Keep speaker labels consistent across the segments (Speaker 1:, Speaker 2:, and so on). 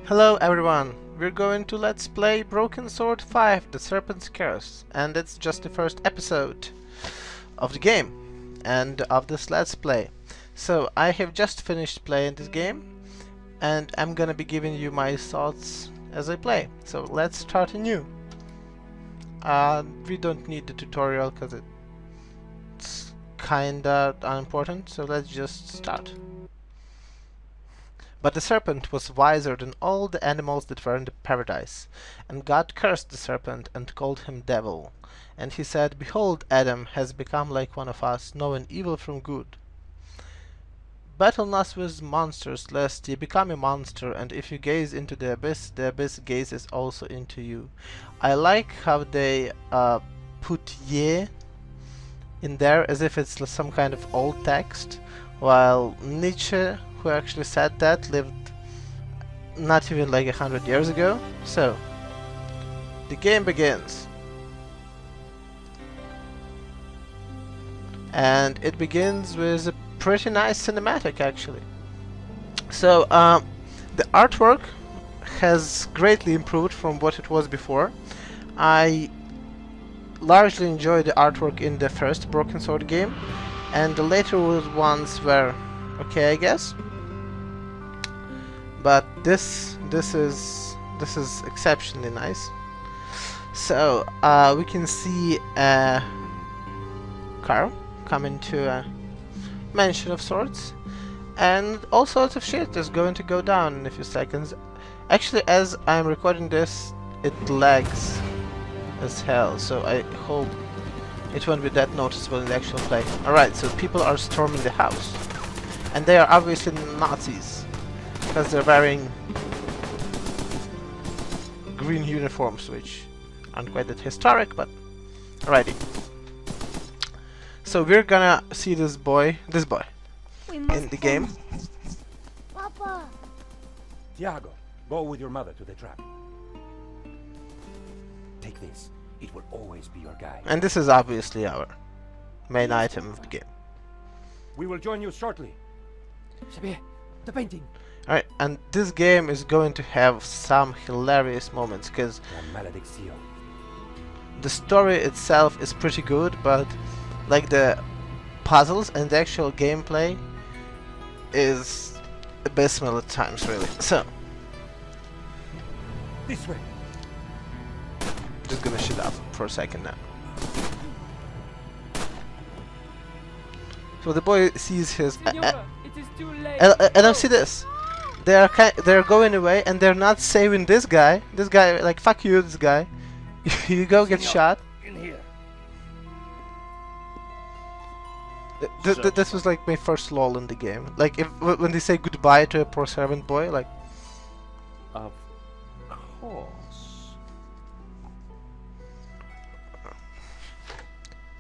Speaker 1: Hello everyone, we're going to Let's Play Broken Sword 5, The Serpent's Curse, and it's just the first episode of the game and of this Let's Play. So I have just finished playing this game and I'm gonna be giving you my thoughts as I play. So let's start anew. We don't need the tutorial because it's kinda unimportant, so let's just start. But the serpent was wiser than all the animals that were in the paradise, and God cursed the serpent and called him devil. And he said, Behold, Adam has become like one of us, knowing evil from good. Battle not with monsters, lest ye become a monster, and if you gaze into the abyss gazes also into you. I like how they put ye in there as if it's some kind of old text, while Nietzsche, who actually said that, lived not even like 100 years ago. So, the game begins. And it begins with a pretty nice cinematic, actually. So, the artwork has greatly improved from what it was before. I largely enjoyed the artwork in the first Broken Sword game, and the later ones were okay, I guess. But this is exceptionally nice. So we can see a car coming to a mansion of sorts, and all sorts of shit is going to go down in a few seconds. Actually, as I'm recording this, it lags as hell, so I hope it won't be that noticeable in the actual play. Alright, so people are storming the house, and they are obviously Nazis because they're wearing green uniforms, which aren't quite that historic, but alrighty. So we're gonna see this boy in the game.
Speaker 2: Papa!
Speaker 3: Tiago, go with your mother to the trap. Take this. It will always be your guide.
Speaker 1: And this is obviously our main item of the game.
Speaker 3: We will join you shortly.
Speaker 2: Xavier, the painting.
Speaker 1: Alright, and this game is going to have some hilarious moments, because
Speaker 3: La maledicción.
Speaker 1: the story itself is pretty good, but like the puzzles and the actual gameplay is abysmal at times, really. So,
Speaker 3: This way.
Speaker 1: just gonna shut up for a second now. So the boy sees his
Speaker 2: Senora, it is too late.
Speaker 1: and I see this. They're going away, and they're not saving this guy. This guy, like, fuck you, this guy. You go get shot.
Speaker 3: In here.
Speaker 1: This was like my first lol in the game. Like, when they say goodbye to a poor servant boy, like.
Speaker 3: Of course.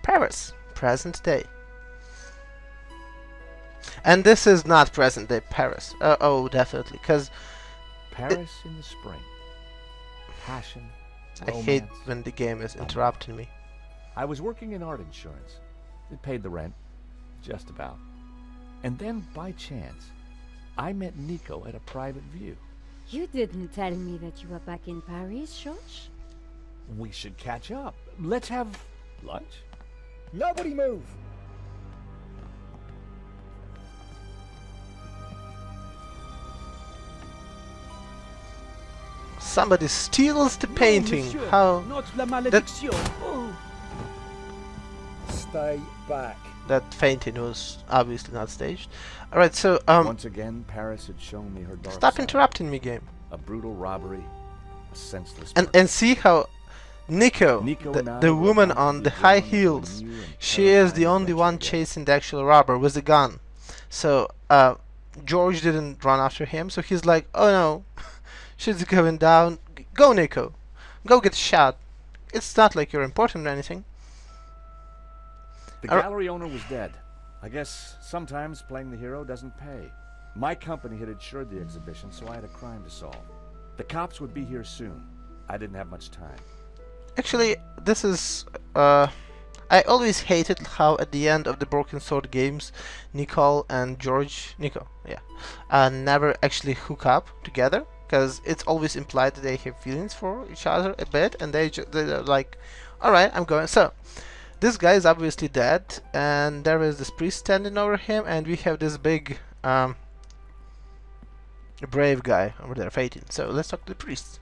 Speaker 1: Paris, present day. And this is not present day Paris. Oh, definitely, because
Speaker 4: Paris in the spring. Passion,
Speaker 1: I
Speaker 4: romance.
Speaker 1: hate when the game is interrupting me.
Speaker 4: I was working in art insurance. It paid the rent, just about. And then, by chance, I met Nico at a private view.
Speaker 5: You didn't tell me that you were back in Paris, George?
Speaker 4: We should catch up. Let's have lunch.
Speaker 6: Nobody move!
Speaker 1: Somebody steals the painting. How
Speaker 2: Not la malédiction. Oh.
Speaker 6: Stay back.
Speaker 1: that fainting was obviously not staged. Alright, so
Speaker 4: Once again, Paris had shown me her dark
Speaker 1: stop
Speaker 4: side.
Speaker 1: interrupting me, game.
Speaker 4: A brutal robbery, a senseless
Speaker 1: And
Speaker 4: murder.
Speaker 1: see how Nico,
Speaker 4: Nico and I
Speaker 1: the
Speaker 4: were
Speaker 1: woman
Speaker 4: about to
Speaker 1: on the
Speaker 4: begin
Speaker 1: high
Speaker 4: a
Speaker 1: heels,
Speaker 4: new and
Speaker 1: she is the
Speaker 4: terrifying
Speaker 1: only
Speaker 4: adventure
Speaker 1: one
Speaker 4: together.
Speaker 1: chasing the actual robber with a gun. So George didn't run after him, so he's like, oh no, shit's going down. Go, Nico, go get shot. It's not like you're important or anything.
Speaker 4: The
Speaker 1: Alri-
Speaker 4: gallery owner was dead. I guess sometimes playing the hero doesn't pay. My company had insured the exhibition, so I had a crime to solve. The cops would be here soon. I didn't have much time.
Speaker 1: Actually, this is I always hated how at the end of the Broken Sword games, Nico, yeah, never actually hook up together. because it's always implied that they have feelings for each other a bit, and they're like, all right, I'm going. So this guy is obviously dead, and there is this priest standing over him, and we have this big brave guy over there fighting. So let's talk to the priest.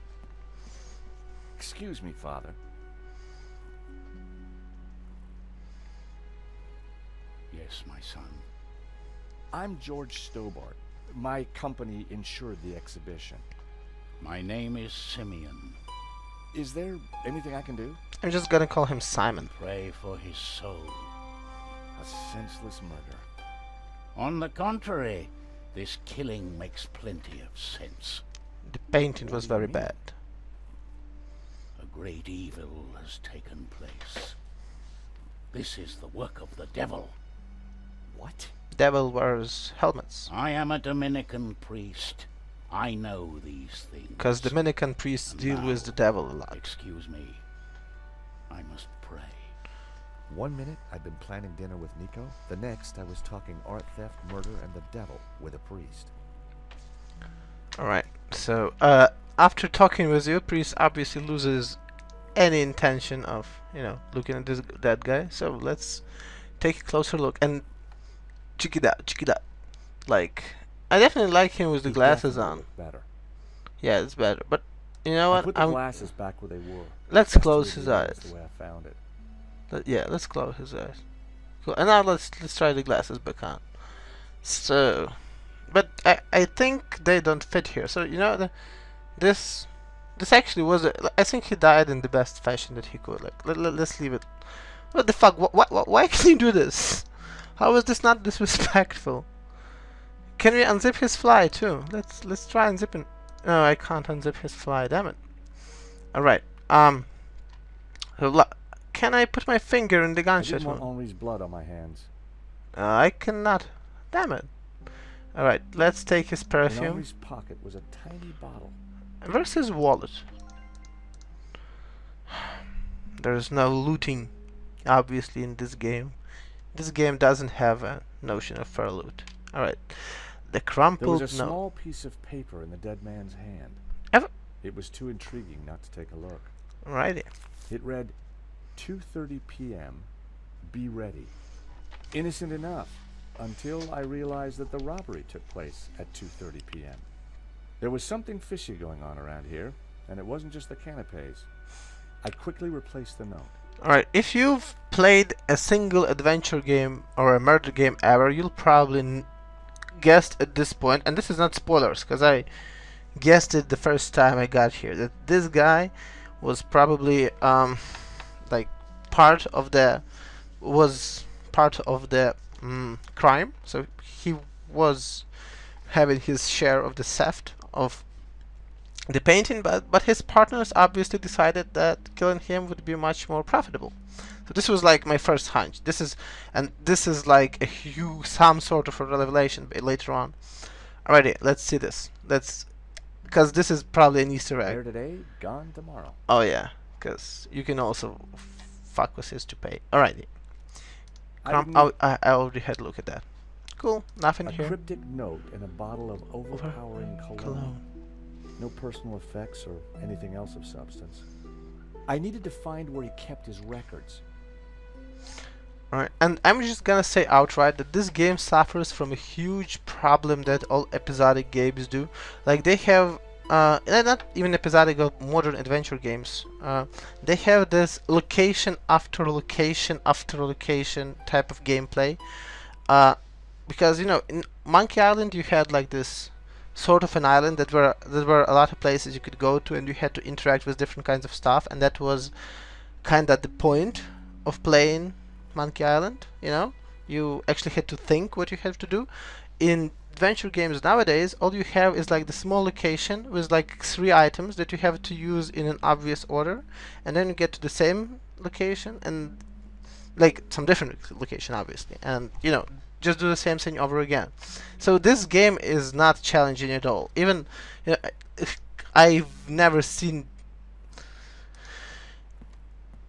Speaker 4: Excuse me, Father.
Speaker 7: Yes, my son.
Speaker 4: I'm George Stobart. My company insured the exhibition.
Speaker 7: My name is Simeon.
Speaker 4: Is there anything I can do?
Speaker 1: I'm just gonna call him Simon.
Speaker 7: Pray for his soul.
Speaker 4: A senseless murder.
Speaker 7: On the contrary, this killing makes plenty of sense.
Speaker 1: The painting was
Speaker 4: What do you
Speaker 1: very
Speaker 4: mean?
Speaker 1: bad.
Speaker 7: A great evil has taken place. This is the work of the devil.
Speaker 4: What?
Speaker 1: Devil wears helmets,
Speaker 7: I am a Dominican priest. I know these things.
Speaker 1: because Dominican priests
Speaker 7: And
Speaker 1: deal with
Speaker 7: now,
Speaker 1: the devil a lot.
Speaker 7: Excuse me. I must pray.
Speaker 4: 1 minute I'd been planning dinner with Nico. The next I was talking art theft, murder, and the devil with a priest.
Speaker 1: Alright, so after talking with you, priest obviously loses any intention of, looking at that guy. So let's take a closer look and check it out, check it out. Like, I definitely like him with the
Speaker 4: He
Speaker 1: glasses
Speaker 4: definitely
Speaker 1: on.
Speaker 4: looked better.
Speaker 1: Yeah, it's better. But you know
Speaker 4: I
Speaker 1: what?
Speaker 4: put the glasses back where they were.
Speaker 1: Let's
Speaker 4: Just to
Speaker 1: close
Speaker 4: leave
Speaker 1: his
Speaker 4: the evidence
Speaker 1: eyes.
Speaker 4: The way I found it.
Speaker 1: Yeah, let's close his eyes. Cool. And now let's try the glasses back on. So, but I think they don't fit here. So this actually was I think he died in the best fashion that he could. Like let's leave it. What the fuck? Why can you do this? How is this not disrespectful? Can we unzip his fly too? Let's try unzipping. No, I can't unzip his fly. Damn it. All right. Can I put my finger in the
Speaker 4: I
Speaker 1: gunshot
Speaker 4: didn't want
Speaker 1: wound?
Speaker 4: Henri's blood on my hands.
Speaker 1: I cannot. Damn it. Alright, let's take his
Speaker 4: In
Speaker 1: perfume.
Speaker 4: Henri's pocket was a tiny bottle.
Speaker 1: Where's his wallet? There's no looting, obviously, in this game. This game doesn't have a notion of fair loot. Alright. The
Speaker 4: There
Speaker 1: crumpled
Speaker 4: was a
Speaker 1: note.
Speaker 4: small piece of paper in the dead man's hand.
Speaker 1: Ever-
Speaker 4: It was too intriguing not to take a look.
Speaker 1: Alrighty.
Speaker 4: It read, 2:30 p.m. Be ready. Innocent enough, until I realized that the robbery took place at 2:30 p.m. There was something fishy going on around here, and it wasn't just the canapes. I quickly replaced the note.
Speaker 1: Alright, if you've played a single adventure game or a murder game ever, you'll probably guessed at this point, and this is not spoilers, because I guessed it the first time I got here, that this guy was probably like part of the crime. So he was having his share of the theft of the painting, but his partners obviously decided that killing him would be much more profitable. So this was like my first hunch. This is like a huge, some sort of a revelation later on. Alrighty, let's see this. Because this is probably an Easter egg.
Speaker 4: Here today, gone tomorrow.
Speaker 1: Oh yeah, because you can also fuck with his toupee. Alrighty. I already had a look at that. Cool, nothing
Speaker 4: A
Speaker 1: here.
Speaker 4: cryptic note in a bottle of overpowering cologne. No personal effects or anything else of substance. I needed to find where he kept his records.
Speaker 1: Alright, and I'm just gonna say outright that this game suffers from a huge problem that all episodic games do. Like they have, not even episodic or modern adventure games, they have this location after location after location type of gameplay. Because in Monkey Island you had like this sort of an island that were a lot of places you could go to, and you had to interact with different kinds of stuff, and that was kind of the point of playing Monkey Island. You actually had to think what you have to do. In adventure games nowadays, all you have is like the small location with like 3 items that you have to use in an obvious order, and then you get to the same location and like some different location obviously, and just do the same thing over again. So this game is not challenging at all. Even I've never seen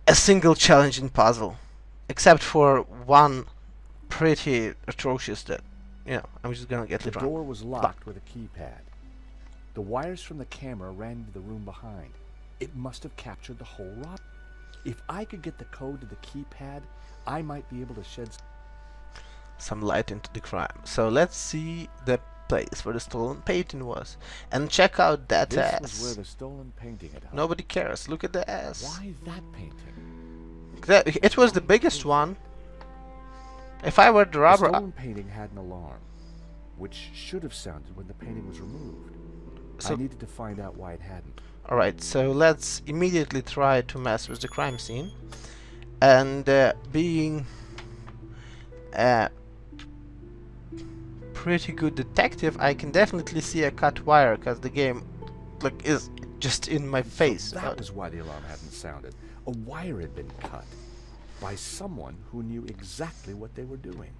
Speaker 1: a single challenging puzzle, except for one pretty atrocious that I'm just gonna get
Speaker 4: The
Speaker 1: it wrong.
Speaker 4: door was locked with a keypad. The wires from the camera ran into the room behind. It must have captured the whole rob. If I could get the code to the keypad, I might be able to shed
Speaker 1: some light into the crime. So let's see the place where the stolen painting was. And check out that
Speaker 4: This
Speaker 1: ass.
Speaker 4: was where the stolen painting had hung.
Speaker 1: Nobody cares. Look at the ass.
Speaker 4: Why that painting?
Speaker 1: It was the biggest one. If I were the
Speaker 4: The
Speaker 1: robber...
Speaker 4: stolen painting had an alarm, which should have sounded when the painting was removed.
Speaker 1: So-
Speaker 4: I needed to find out why it hadn't.
Speaker 1: Alright, so let's immediately try to mess with the crime scene. And being a pretty good detective, I can definitely see a cut wire, because the game is just in my face.
Speaker 4: So that was why the alarm hadn't sounded. A wire had been cut by someone who knew exactly what they were doing.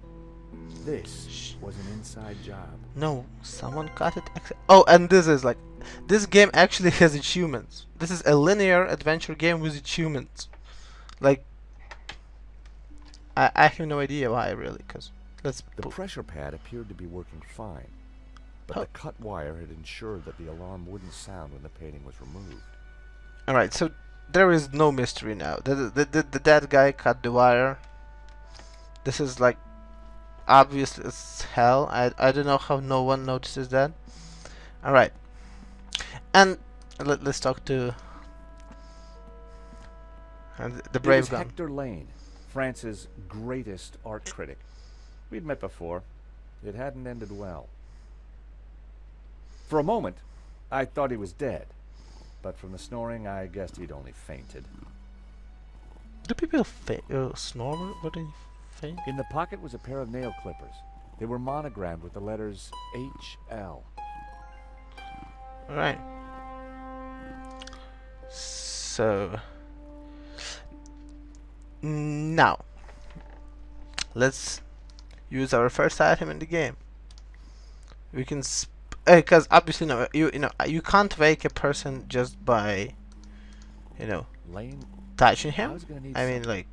Speaker 4: This was an inside job.
Speaker 1: No, someone cut it. Oh, and this is like... This game actually has achievements. This is a linear adventure game with achievements. Like... I have no idea why, really, because... Let's...
Speaker 4: The pressure pad appeared to be working fine, but
Speaker 1: Oh.
Speaker 4: the cut wire had ensured that the alarm wouldn't sound when the painting was removed.
Speaker 1: Alright, so there is no mystery now. That guy cut the wire. This is like obvious as hell. I don't know how no one notices that. Alright. And let's talk to the
Speaker 4: It
Speaker 1: brave
Speaker 4: was
Speaker 1: gun.
Speaker 4: Hector Lane, France's greatest art critic. We'd met before. It hadn't ended well. For a moment, I thought he was dead, but from the snoring, I guessed he'd only fainted.
Speaker 1: Do people snore when they faint?
Speaker 4: In the pocket was a pair of nail clippers. They were monogrammed with the letters HL.
Speaker 1: Alright. So... Now... Let's use our first item in the game. We can... Because obviously, no, you know, you can't wake a person just by...
Speaker 4: Lane,
Speaker 1: touching
Speaker 4: I
Speaker 1: him.
Speaker 4: was gonna need
Speaker 1: I mean, like,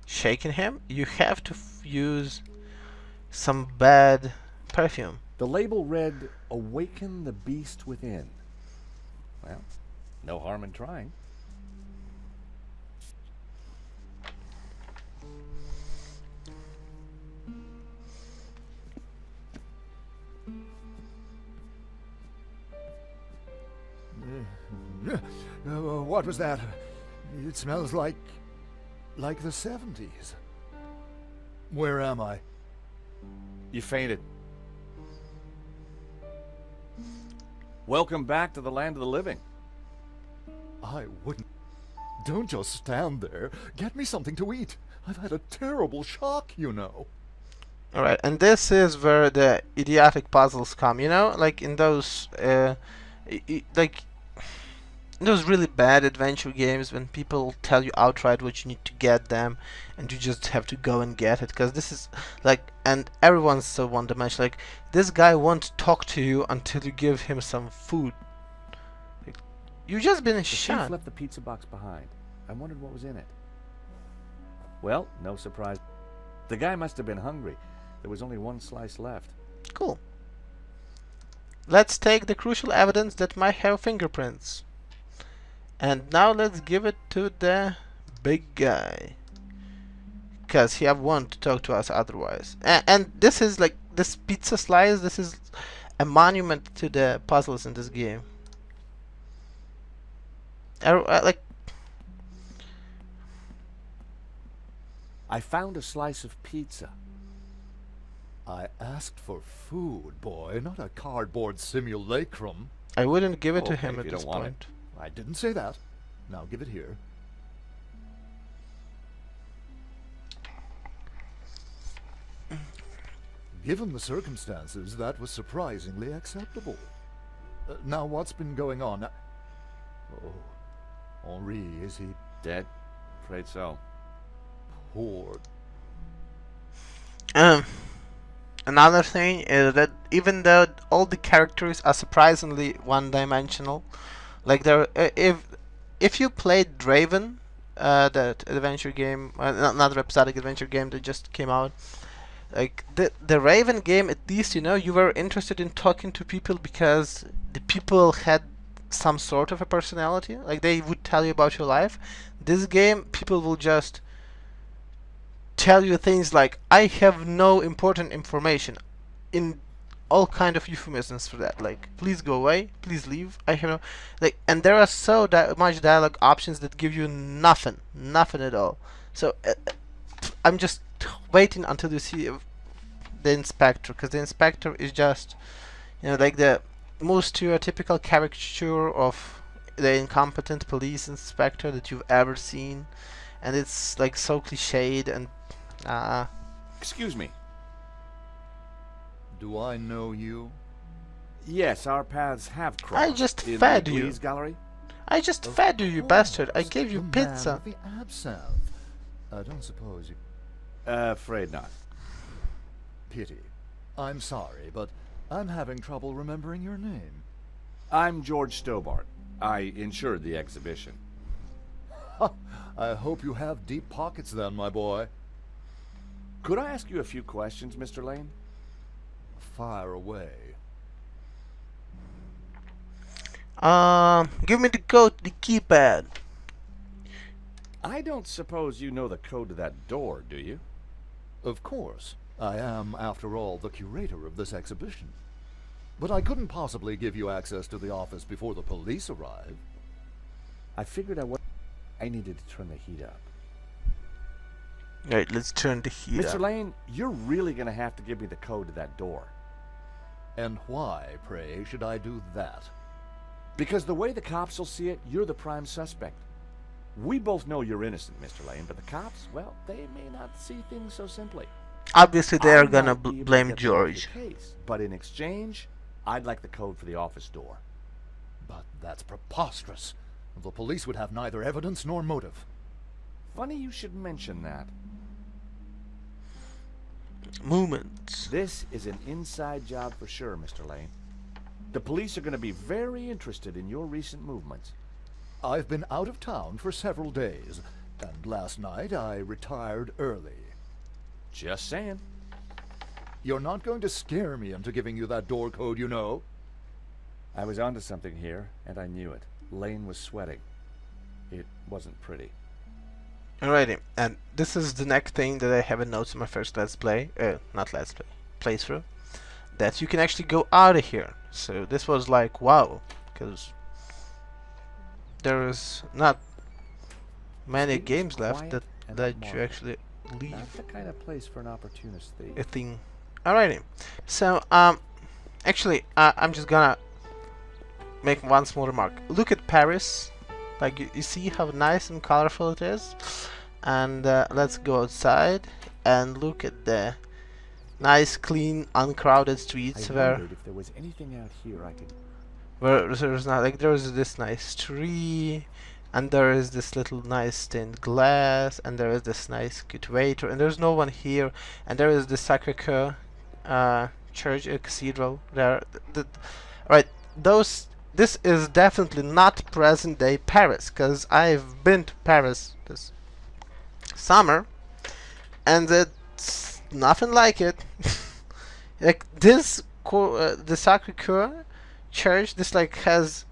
Speaker 1: shaking him. You have to use some bad perfume.
Speaker 4: the label read, "Awaken the beast within." Well, no harm in trying.
Speaker 6: What was that? It smells like the 70s. Where am I?
Speaker 4: You fainted. Welcome back to the land of the living.
Speaker 6: I wouldn't. Don't just stand there. Get me something to eat. I've had a terrible shock, you know.
Speaker 1: Alright, and this is where the idiotic puzzles come, like in those, like, in those really bad adventure games when people tell you outright what you need to get them, and you just have to go and get it, because this is, like, and everyone's so one-dimensional, like, this guy won't talk to you until you give him some food. Like, you've just been
Speaker 4: The thief
Speaker 1: shot.
Speaker 4: left the pizza box behind. I wondered what was in it. Well, no surprise. The guy must have been hungry. There was only one slice left.
Speaker 1: Cool. Let's take the crucial evidence that might have fingerprints. And now let's give it to the big guy. Because he won't talk to us otherwise. And this is like, this pizza slice, this is a monument to the puzzles in this game. Like,
Speaker 4: I found a slice of pizza.
Speaker 6: I asked for food, boy, not a cardboard simulacrum.
Speaker 1: I wouldn't give it to
Speaker 4: Okay,
Speaker 1: him
Speaker 4: if
Speaker 1: at
Speaker 4: you
Speaker 1: this
Speaker 4: don't want it.
Speaker 1: point.
Speaker 6: I didn't say that. Now give it here. Given the circumstances, that was surprisingly acceptable. Now, what's been going on? Oh, Henri, is he
Speaker 4: Dead? Afraid so.
Speaker 6: poor?
Speaker 1: Another thing is that even though all the characters are surprisingly one-dimensional, like if you played Draven, that adventure game, another episodic adventure game that just came out, Like the Raven game, at least you were interested in talking to people because the people had some sort of a personality. Like they would tell you about your life. This game, people will just tell you things like, "I have no important information," in all kind of euphemisms for that. Like, "Please go away, please leave. I have no," like, and there are so much dialogue options that give you nothing at all. So I'm just waiting until you see the inspector, because the inspector is just, like the most stereotypical caricature of the incompetent police inspector that you've ever seen, and it's like so cliched and
Speaker 4: Excuse me.
Speaker 6: Do I know you?
Speaker 4: Yes, our paths have crossed.
Speaker 1: I just
Speaker 4: in
Speaker 1: fed
Speaker 4: the
Speaker 1: you.
Speaker 4: Glee's Gallery.
Speaker 1: I just fed you, you bastard. I
Speaker 6: course,
Speaker 1: gave you
Speaker 6: the man
Speaker 1: pizza.
Speaker 6: with the absinthe. I don't suppose you...
Speaker 4: Afraid not.
Speaker 6: Pity. I'm sorry, but I'm having trouble remembering your name.
Speaker 4: I'm George Stobart. I insured the exhibition.
Speaker 6: I hope you have deep pockets then, my boy.
Speaker 4: Could I ask you a few questions, Mr. Lane?
Speaker 6: Fire away.
Speaker 1: Give me the code, the keypad.
Speaker 4: I don't suppose you know the code to that door, do you?
Speaker 6: Of course. I am, after all, the curator of this exhibition. But I couldn't possibly give you access to the office before the police arrive.
Speaker 4: I figured I needed to turn the heat up.
Speaker 1: Right, let's turn the heat
Speaker 4: Mr.
Speaker 1: up.
Speaker 4: Lane, you're really gonna have to give me the code to that door.
Speaker 6: And why, pray, should I do that?
Speaker 4: Because the way the cops will see it, you're the prime suspect. We both know you're innocent, Mr. Lane, but the cops, well, they may not see things so simply.
Speaker 1: Obviously, they are
Speaker 4: I
Speaker 1: gonna
Speaker 4: might be able to
Speaker 1: blame
Speaker 4: get them off
Speaker 1: George.
Speaker 4: your case, but in exchange, I'd like the code for the office door.
Speaker 6: But that's preposterous. The police would have neither evidence nor motive.
Speaker 4: Funny you should mention that.
Speaker 1: Movements.
Speaker 4: This is an inside job for sure, Mr. Lane. The police are going to be very interested in your recent movements.
Speaker 6: I've been out of town for several days, and last night I retired early.
Speaker 4: Just saying.
Speaker 6: You're not going to scare me into giving you that door code, you know.
Speaker 4: I was onto something here, and I knew it. Lane was sweating. It wasn't pretty.
Speaker 1: Alrighty, and this is the next thing that I haven't noticed in my first Let's Play, not Let's Play, playthrough, that you can actually go out of here. So this was like, wow, because there is not many
Speaker 4: It was
Speaker 1: games left
Speaker 4: quiet
Speaker 1: that
Speaker 4: and
Speaker 1: let you
Speaker 4: marvelous.
Speaker 1: actually leave
Speaker 4: Not the kind of place for an opportunist thief.
Speaker 1: a thing. Alrighty, so actually, I'm just gonna make one small remark. Look at Paris. Like, you see how nice and colorful it is? And let's go outside and look at the nice, clean, uncrowded streets
Speaker 4: I
Speaker 1: where
Speaker 4: wondered if there was anything out here I could...
Speaker 1: there's not, like, there's this nice tree, and there is this little nice stained glass, and there is this nice cute waiter, and there's no one here, and there is the Sacré-Cœur church, cathedral there. Right, this is definitely not present-day Paris, because I've been to Paris this summer, and it's nothing like it. Like this, the Sacré-Cœur church, this like has,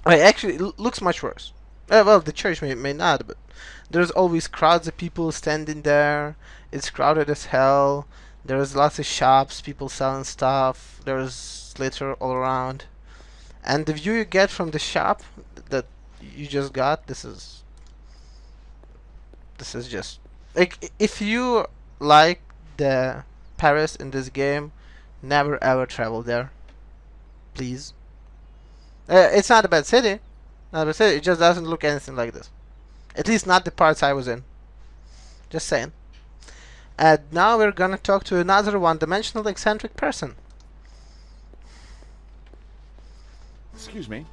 Speaker 1: actually it looks much worse. Well, the church may not, but there's always crowds of people standing there. It's crowded as hell. There's lots of shops, people selling stuff. There's litter all around, and the view you get from the shop that you just got, this is just like, if you like the Paris in this game, never ever travel there, please. It's not a bad city, it just doesn't look anything like this, at least not the parts I was in, just saying. And now we're gonna talk to another one-dimensional eccentric person.
Speaker 4: Excuse me.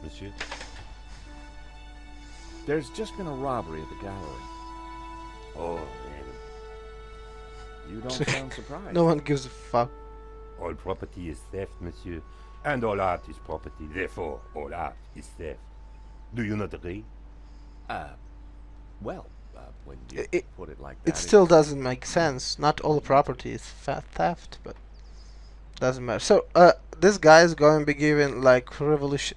Speaker 3: Monsieur?
Speaker 4: There's just been a robbery at the gallery.
Speaker 3: Oh, man.
Speaker 4: You don't sound surprised.
Speaker 1: No one gives a fuck.
Speaker 3: All property is theft, monsieur. And all art is property. Therefore, all art is theft. Do you not agree?
Speaker 4: Well, When you
Speaker 1: It
Speaker 4: put it like that,
Speaker 1: still doesn't make sense. Not all property is theft, but doesn't matter. So this guy is going to be giving like revolutionary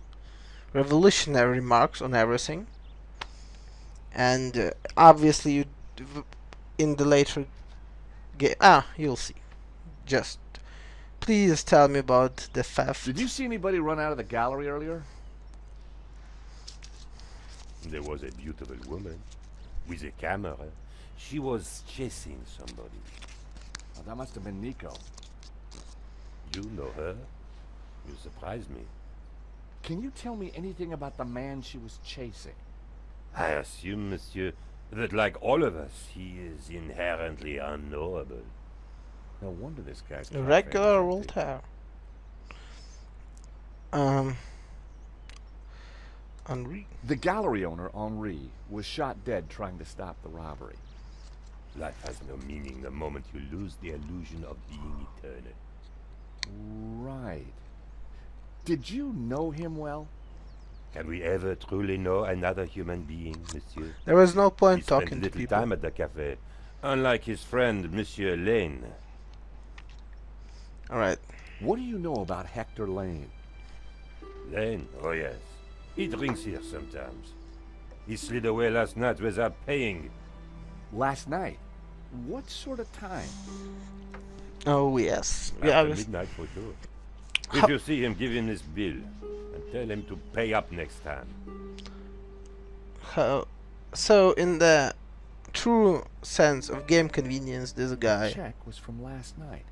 Speaker 1: remarks on everything, and obviously in the later game, you'll see. Just please tell me about the theft.
Speaker 4: Did you see anybody run out of the gallery earlier?
Speaker 3: There was a beautiful woman with a camera. She was chasing somebody.
Speaker 4: Oh, that must have been Nico.
Speaker 3: You know her? You surprised me.
Speaker 4: Can you tell me anything about the man she was chasing?
Speaker 3: I assume, monsieur, that like all of us, he is inherently unknowable.
Speaker 4: No wonder this guy's
Speaker 1: A
Speaker 4: cafe
Speaker 1: regular
Speaker 4: was empty.
Speaker 1: Voltaire. Henri.
Speaker 4: The gallery owner, Henri, was shot dead trying to stop the robbery.
Speaker 3: Life has no meaning the moment you lose the illusion of being eternal.
Speaker 4: Right. Did you know him well?
Speaker 3: Can we ever truly know another human being, monsieur?
Speaker 1: There was no
Speaker 3: He
Speaker 1: point
Speaker 3: spent
Speaker 1: talking to
Speaker 3: little
Speaker 1: people.
Speaker 3: time at the cafe, unlike his friend, Monsieur Lane.
Speaker 1: Alright.
Speaker 4: What do you know about Hector Lane?
Speaker 3: Lane? Oh yes. He drinks here sometimes. He slid away last night without paying.
Speaker 4: Last night? What sort of time?
Speaker 1: Oh yes. Yeah, I
Speaker 3: After
Speaker 1: was,
Speaker 3: midnight for sure.
Speaker 1: How-
Speaker 3: If you see him, give him this bill. And tell him to pay up next time.
Speaker 1: so in the true sense of game convenience, this
Speaker 4: The
Speaker 1: guy
Speaker 4: check was from last night.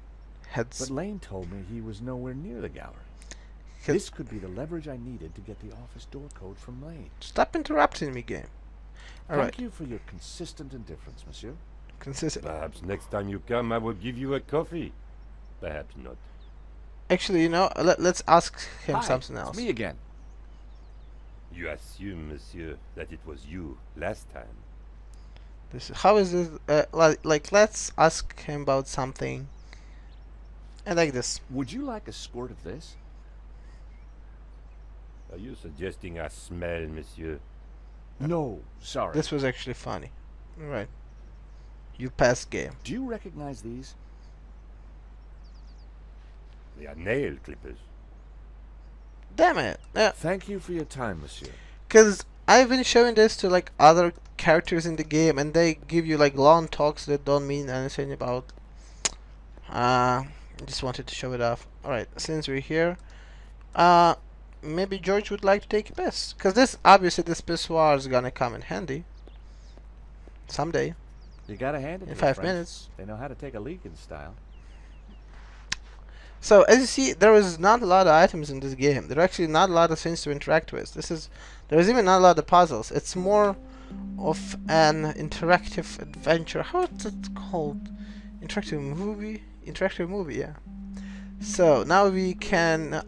Speaker 1: had
Speaker 4: But Lane told me he was nowhere near the gallery.
Speaker 1: had-
Speaker 4: This could be the leverage I needed to get the office door code from Lane.
Speaker 1: Stop interrupting me, game. Alright.
Speaker 4: Thank you for your consistent indifference, monsieur.
Speaker 1: Consistent.
Speaker 3: Perhaps next time you come, I will give you a coffee. Perhaps not.
Speaker 1: Actually, you know, let's ask him
Speaker 4: Hi,
Speaker 1: something
Speaker 4: it's
Speaker 1: else.
Speaker 4: me again.
Speaker 3: You assume, monsieur, that it was you last time.
Speaker 1: How is this? Like, let's ask him about something. I like this.
Speaker 4: Would you like a squirt of this?
Speaker 3: Are you suggesting I smell, monsieur?
Speaker 4: No, sorry.
Speaker 1: This was actually funny. Alright. You passed game.
Speaker 4: Do you recognize these?
Speaker 3: They are nail clippers.
Speaker 1: Damn it.
Speaker 4: Thank you for your time, monsieur.
Speaker 1: Because I've been showing this to like other characters in the game, and they give you like long talks that don't mean anything about. I just wanted to show it off. Alright, since we're here, maybe George would like to take a piss. Because this, obviously, this pissoir is gonna come in handy. Someday.
Speaker 4: You gotta hand it
Speaker 1: In
Speaker 4: to
Speaker 1: 5
Speaker 4: the French.
Speaker 1: minutes.
Speaker 4: They know how to take a leak in style.
Speaker 1: So, as you see, there is not a lot of items in this game. There are actually not a lot of things to interact with. There's even not a lot of puzzles. It's more of an interactive adventure. How is it called? Interactive movie? Interactive movie, yeah. So, now we can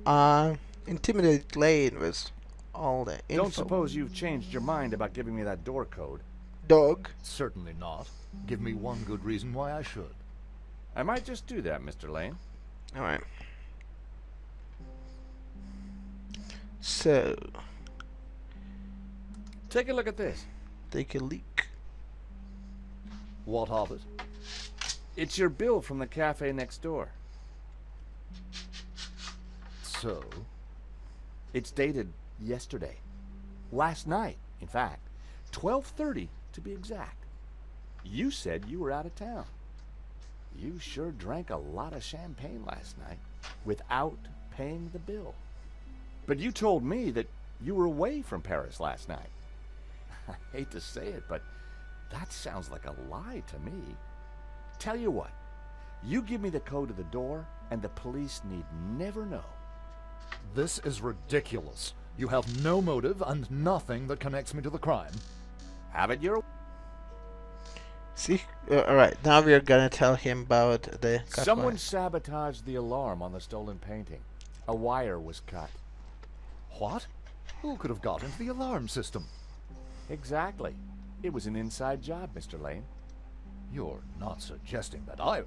Speaker 1: intimidate Lane with all the info.
Speaker 4: Don't suppose you've changed your mind about giving me that door code.
Speaker 1: Dog.
Speaker 6: Certainly not. Give me one good reason why I should.
Speaker 4: I might just do that, Mr. Lane.
Speaker 1: Alright. So,
Speaker 4: Take a look at this.
Speaker 1: take a leak.
Speaker 6: What of it?
Speaker 4: It's your bill from the cafe next door.
Speaker 6: So?
Speaker 4: It's dated yesterday. Last night, in fact. 12:30 to be exact. You said you were out of town. You sure drank a lot of champagne last night without paying the bill. But you told me that you were away from Paris last night. I hate to say it, but that sounds like a lie to me. Tell you what, you give me the code to the door, and the police need never know.
Speaker 6: This is ridiculous. You have no motive and nothing that connects me to the crime.
Speaker 4: Have it your
Speaker 1: See? Alright, now we are gonna tell him about the cut
Speaker 4: Someone
Speaker 1: wire.
Speaker 4: sabotaged the alarm on the stolen painting. A wire was cut.
Speaker 6: What? Who could have got into the alarm system?
Speaker 4: Exactly. It was an inside job, Mr. Lane.
Speaker 6: You're not suggesting that I...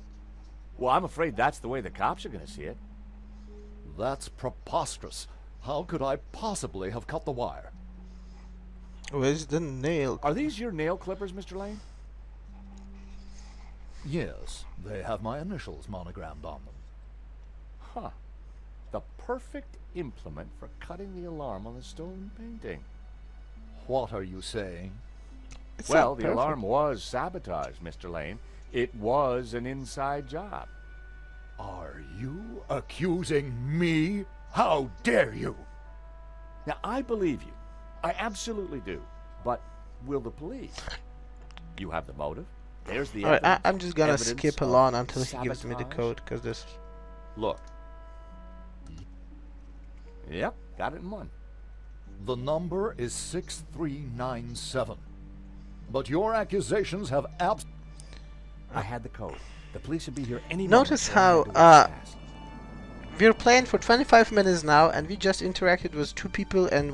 Speaker 4: Well, I'm afraid that's the way the cops are going to see it.
Speaker 6: That's preposterous. How could I possibly have cut the wire?
Speaker 1: Where's the nail?
Speaker 4: Are these your nail clippers, Mr. Lane?
Speaker 6: Yes, they have my initials monogrammed on them.
Speaker 4: Huh. The perfect implement for cutting the alarm on the stone painting.
Speaker 6: What are you saying?
Speaker 1: It's
Speaker 4: Well,
Speaker 1: not
Speaker 4: the
Speaker 1: perfect.
Speaker 4: alarm was sabotaged, Mr. Lane. It was an inside job.
Speaker 6: Are you accusing me? How dare you?
Speaker 4: Now, I believe you. I absolutely do. But will the police? You have the motive. There's the
Speaker 1: Alright,
Speaker 4: evidence.
Speaker 1: I'm just gonna
Speaker 4: Evidence
Speaker 1: skip
Speaker 4: of
Speaker 1: along until he gives me the
Speaker 4: sabotage.
Speaker 1: code, because this...
Speaker 4: Look. Yep, got it in one.
Speaker 6: The number is 6397. But your accusations have
Speaker 4: I had the code. The police would be here any
Speaker 1: Notice
Speaker 4: moment.
Speaker 1: how, we're playing for 25 minutes now, and we just interacted with two people and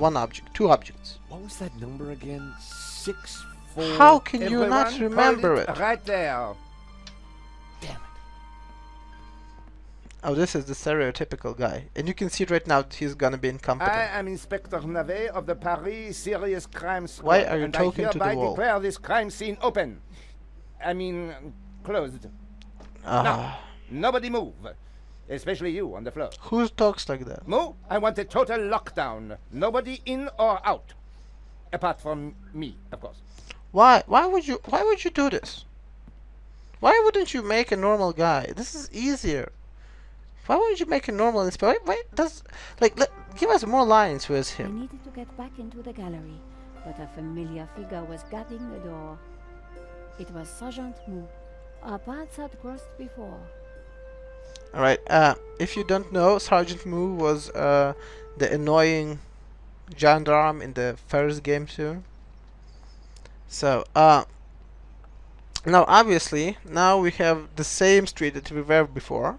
Speaker 1: two objects.
Speaker 4: What was that number again? 6-4.
Speaker 1: How can you not remember it?
Speaker 8: Right there.
Speaker 4: Damn it.
Speaker 1: Oh, this is the stereotypical guy. And you can see right now that he's gonna be incompetent.
Speaker 8: I am Inspector Navet of the Paris Serious Crime Squad.
Speaker 1: Why are you
Speaker 8: and
Speaker 1: talking
Speaker 8: I
Speaker 1: to the
Speaker 8: hereby
Speaker 1: wall?
Speaker 8: declare this crime scene open. I mean, closed.
Speaker 1: Ah,
Speaker 8: Nobody move. Especially you on the floor.
Speaker 1: who talks like that?
Speaker 8: Move. I want a total lockdown. Nobody in or out. Apart from me, of course.
Speaker 1: Why would you do this? Why wouldn't you make a normal guy? This is easier. Why wouldn't you make a normal inspector? Give us more lines with
Speaker 5: I
Speaker 1: him.
Speaker 5: needed to get back into the gallery, but a familiar figure was guarding the door. It was Sergeant Mu. Our paths had crossed before.
Speaker 1: Alright, if you don't know, Sergeant Mu was the annoying gendarme in the first game too. So, now obviously, now we have the same street that we were before,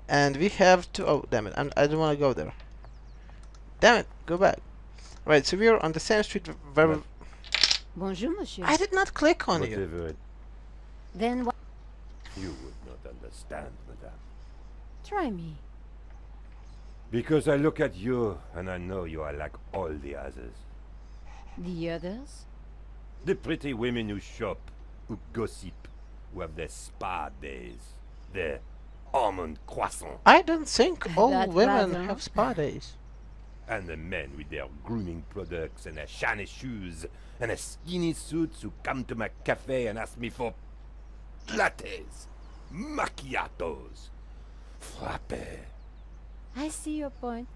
Speaker 1: and we have to, oh damn it, I don't want to go there. Damn it, go back. Right, so we are on the same street where
Speaker 3: But-
Speaker 5: Bonjour, monsieur.
Speaker 1: I did not click on you.
Speaker 3: Whatever it,
Speaker 5: Then what?
Speaker 3: you would not understand, madame.
Speaker 5: Try me.
Speaker 3: Because I look at you and I know you are like all the others.
Speaker 5: The others?
Speaker 3: The pretty women who shop, who gossip, who have their spa days, their almond croissant,
Speaker 1: I don't think all
Speaker 5: That's
Speaker 1: women
Speaker 5: rather-
Speaker 1: have spa days.
Speaker 3: and the men with their grooming products and their shiny shoes and their skinny suits who come to my cafe and ask me for lattes, macchiatos, frappe.
Speaker 5: I see your point.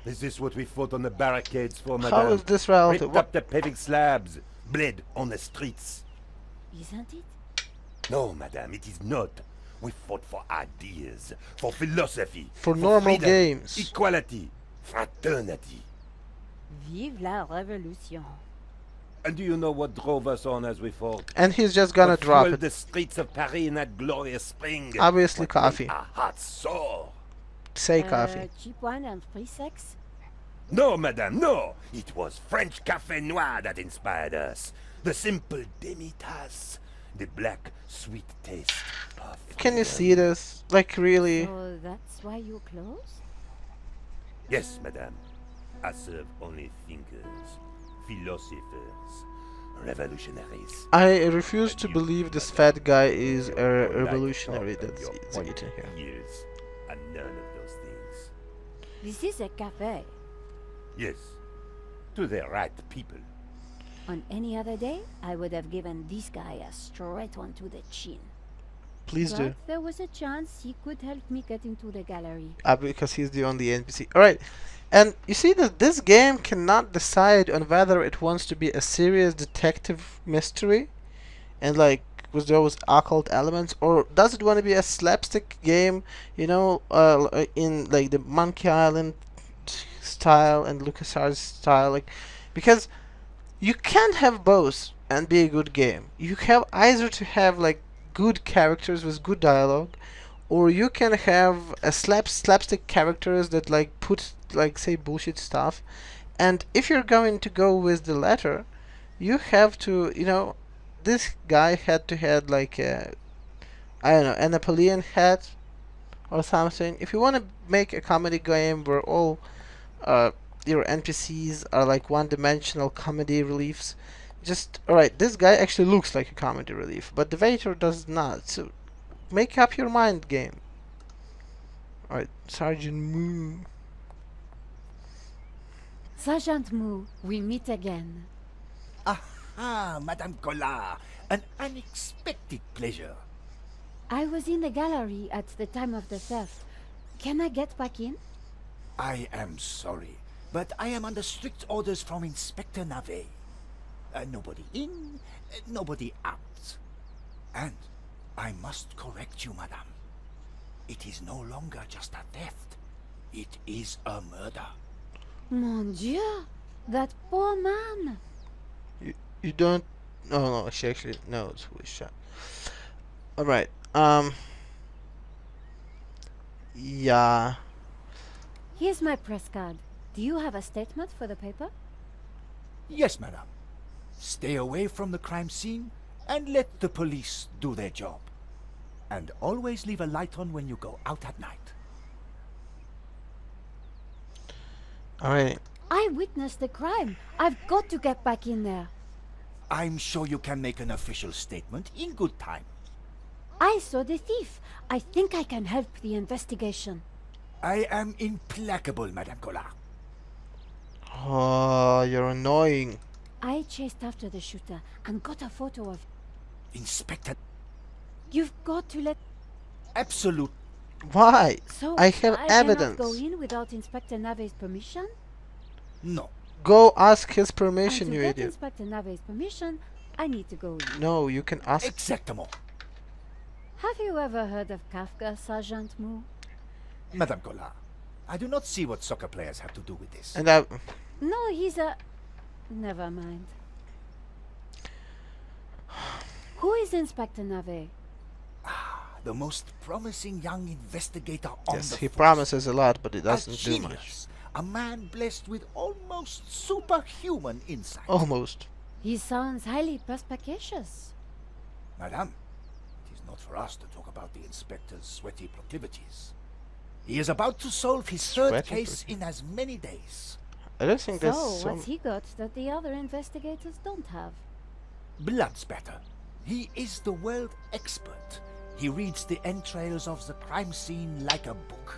Speaker 3: Is this what we fought on the barricades for, madame?
Speaker 1: How is this relative?
Speaker 3: Ripped up the paving slabs, bled on the streets.
Speaker 5: Isn't it?
Speaker 3: No, madame, it is not. We fought for ideas, for philosophy,
Speaker 1: For normal
Speaker 3: freedom,
Speaker 1: games.
Speaker 3: equality, fraternity.
Speaker 5: Vive la révolution.
Speaker 3: And do you know what drove us on as we fought?
Speaker 1: And he's just gonna
Speaker 3: What
Speaker 1: drop
Speaker 3: fueled
Speaker 1: it.
Speaker 3: the streets of Paris in that glorious spring.
Speaker 1: Obviously
Speaker 3: What made
Speaker 1: coffee.
Speaker 3: our hearts soar.
Speaker 1: Say coffee.
Speaker 5: Cheap wine and free sex?
Speaker 3: No, madame, no! It was French Café Noir that inspired us. The simple demi-tasse, the black, sweet taste of
Speaker 1: Can you
Speaker 3: freedom.
Speaker 1: see this? Like really?
Speaker 5: So that's why you close?
Speaker 3: Yes, madame. I serve only thinkers, philosophers, revolutionaries.
Speaker 1: I refuse to
Speaker 3: You,
Speaker 1: believe this
Speaker 3: madame,
Speaker 1: fat guy is a
Speaker 3: Your polite
Speaker 1: revolutionary
Speaker 3: talk and
Speaker 1: that's
Speaker 3: your
Speaker 1: eating
Speaker 3: pointed
Speaker 1: here.
Speaker 3: ears are none of those things.
Speaker 5: This is a cafe.
Speaker 3: Yes, to the right people.
Speaker 5: On any other day, I would have given this guy a straight one to the chin.
Speaker 1: Please do.
Speaker 5: But there was a chance he could help me get into the gallery.
Speaker 1: Because he's the only NPC. Alright. And you see that this game cannot decide on whether it wants to be a serious detective mystery and like with those occult elements, or does it want to be a slapstick game, you know, in like the Monkey Island style and LucasArts style, like, because you can't have both and be a good game. You have either to have like good characters with good dialogue, or you can have a slapstick characters that like put like say bullshit stuff. And if you're going to go with the latter, you have to, you know, this guy had to have like a, I don't know, a Napoleon hat or something. If you want to make a comedy game where all your NPCs are like one-dimensional comedy reliefs, Just alright. This guy actually looks like a comedy relief, but the waiter does not. So make up your mind, game. Alright, Sergeant Moo.
Speaker 5: Sergeant Moo, we meet again.
Speaker 7: Aha, Madame Collard. An unexpected pleasure.
Speaker 5: I was in the gallery at the time of the theft. Can I get back in?
Speaker 7: I am sorry, but I am under strict orders from Inspector Navet. Nobody in, nobody out. And I must correct you, madame. It is no longer just a theft. It is a murder.
Speaker 5: Mon Dieu! That poor man!
Speaker 1: You don't. Oh no, she actually knows who is shot. Alright. Yeah.
Speaker 5: Here's my press card. Do you have a statement for the paper?
Speaker 7: Yes, madame. Stay away from the crime scene and let the police do their job. And always leave a light on when you go out at night.
Speaker 1: Alright.
Speaker 5: I witnessed the crime. I've got to get back in there.
Speaker 7: I'm sure you can make an official statement in good time.
Speaker 5: I saw the thief. I think I can help the investigation.
Speaker 7: I am implacable, Madame Collard.
Speaker 1: Oh, you're annoying.
Speaker 5: I chased after the shooter and got a photo of...
Speaker 7: Inspector,
Speaker 5: You've got to let...
Speaker 7: absolute.
Speaker 1: Why?
Speaker 5: So
Speaker 1: I have
Speaker 5: cannot
Speaker 1: evidence.
Speaker 5: go in without Inspector Navet's permission?
Speaker 7: No.
Speaker 1: Go ask his
Speaker 5: And
Speaker 1: permission,
Speaker 5: to
Speaker 1: you
Speaker 5: get
Speaker 1: idiot.
Speaker 5: Inspector Navet's permission, I need to go in.
Speaker 1: No, you can ask.
Speaker 7: Exactement.
Speaker 5: Have you ever heard of Kafka, Sergeant Moo?
Speaker 7: Madame Collard, I do not see what soccer players have to do with this.
Speaker 1: And I.
Speaker 5: No, he's a... Never mind. Who is Inspector Navet?
Speaker 7: The most promising young investigator on
Speaker 1: Yes,
Speaker 7: the
Speaker 1: he
Speaker 7: force.
Speaker 1: promises a lot, but he
Speaker 7: A
Speaker 1: doesn't do
Speaker 7: genius,
Speaker 1: much.
Speaker 7: a man blessed with almost superhuman insight.
Speaker 1: Almost.
Speaker 5: He sounds highly perspicacious.
Speaker 7: Madame, it is not for us to talk about the inspector's sweaty proclivities. He is about to solve his third
Speaker 1: Sweaty
Speaker 7: case in as many days.
Speaker 1: I don't think there's
Speaker 5: So,
Speaker 1: so.
Speaker 5: what's he got that the other investigators don't have?
Speaker 7: Blood spatter. He is the world expert. He reads the entrails of the crime scene like a book.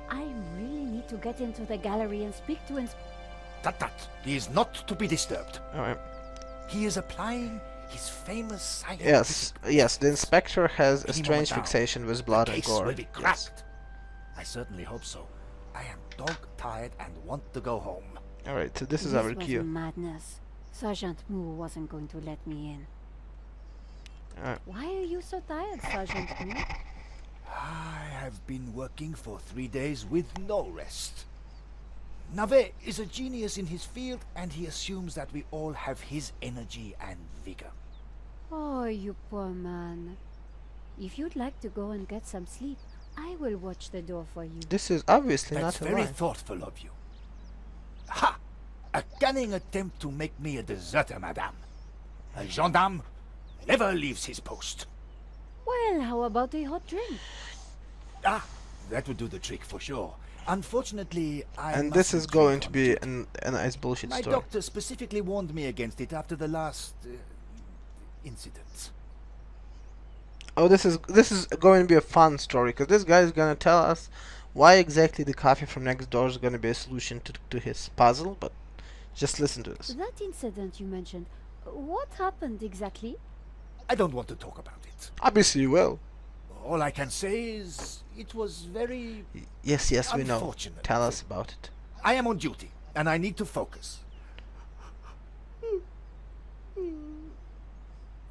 Speaker 5: I really need to get into the gallery and speak to
Speaker 7: Tut. He is not to be disturbed.
Speaker 1: Alright.
Speaker 7: He is applying his famous scientific...
Speaker 1: Yes, the inspector has a
Speaker 7: Any
Speaker 1: strange
Speaker 7: moment now,
Speaker 1: fixation with blood
Speaker 7: the
Speaker 1: and
Speaker 7: case
Speaker 1: gore.
Speaker 7: will be
Speaker 1: Yes.
Speaker 7: cracked. I certainly hope so. I am dog-tired and want to go home.
Speaker 1: Alright, so this is
Speaker 5: This
Speaker 1: our
Speaker 5: was
Speaker 1: cue.
Speaker 5: madness. Sergeant Moo wasn't going to let me in.
Speaker 1: Alright.
Speaker 5: Why are you so tired, Sergeant Moo?
Speaker 7: I have been working for 3 days with no rest. Navet is a genius in his field, and he assumes that we all have his energy and vigor.
Speaker 5: Oh, you poor man. If you'd like to go and get some sleep, I will watch the door for you.
Speaker 1: This is obviously
Speaker 7: That's
Speaker 1: not a
Speaker 7: very
Speaker 1: lie.
Speaker 7: thoughtful of you. Ha! A cunning attempt to make me a deserter, madame. A gendarme never leaves his post.
Speaker 5: Well, how about a hot drink?
Speaker 7: Ah, that would do the trick for sure. Unfortunately, I
Speaker 1: And this is
Speaker 7: mustn't
Speaker 1: going
Speaker 7: drink
Speaker 1: to
Speaker 7: on
Speaker 1: be
Speaker 7: duty.
Speaker 1: a nice bullshit
Speaker 7: My
Speaker 1: story.
Speaker 7: doctor specifically warned me against it after the last incident.
Speaker 1: Oh, this is going to be a fun story because this guy is gonna tell us why exactly the coffee from next door is gonna be a solution to his puzzle. But just listen to this.
Speaker 5: That incident you mentioned, what happened exactly?
Speaker 7: I don't want to talk about it.
Speaker 1: Obviously, you will.
Speaker 7: All I can say is it was very...
Speaker 1: Yes, we know.
Speaker 7: Unfortunate.
Speaker 1: Tell us about it.
Speaker 7: I am on duty, and I need to focus.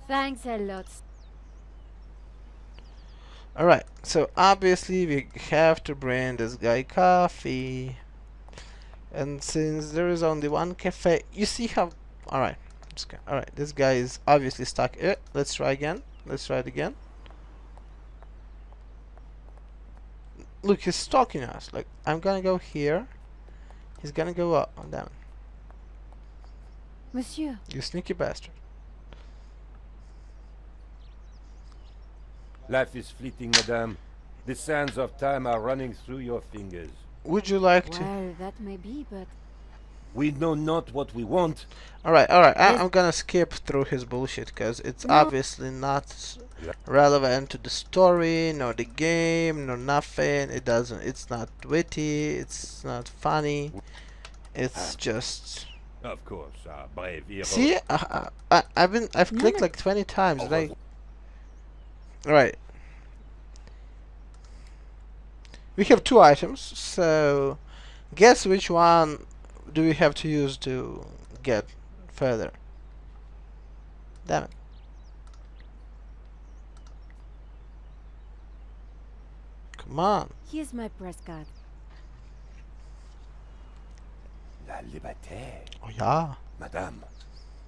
Speaker 5: Thanks a lot.
Speaker 1: Alright, so obviously we have to bring this guy coffee. And since there is only one cafe, you see how... Alright, alright, this guy is obviously stuck. Let's try again. Let's try it again. Look, he's stalking us. Like, I'm gonna go here. He's gonna go up and down.
Speaker 5: Monsieur,
Speaker 1: You sneaky bastard.
Speaker 3: Life is fleeting, madame. The sands of time are running through your fingers.
Speaker 1: Would you like to...
Speaker 5: well, that may be, but
Speaker 3: We know not what we want.
Speaker 1: Alright, alright.
Speaker 5: Yes.
Speaker 1: I'm gonna skip through his bullshit because it's
Speaker 5: No.
Speaker 1: obviously not relevant to the story, nor the game, nor nothing. It's not witty, it's not funny. It's just.
Speaker 3: Of course, our brave hero.
Speaker 1: See, I've
Speaker 5: No,
Speaker 1: clicked
Speaker 5: no.
Speaker 1: like 20 times.
Speaker 3: Au
Speaker 1: Like,
Speaker 3: revoir.
Speaker 1: right. We have 2 items, so guess which one do we have to use to get further? Damn it. Come on.
Speaker 5: Here's my press card.
Speaker 3: La liberté.
Speaker 1: Oh yeah.
Speaker 3: Madame,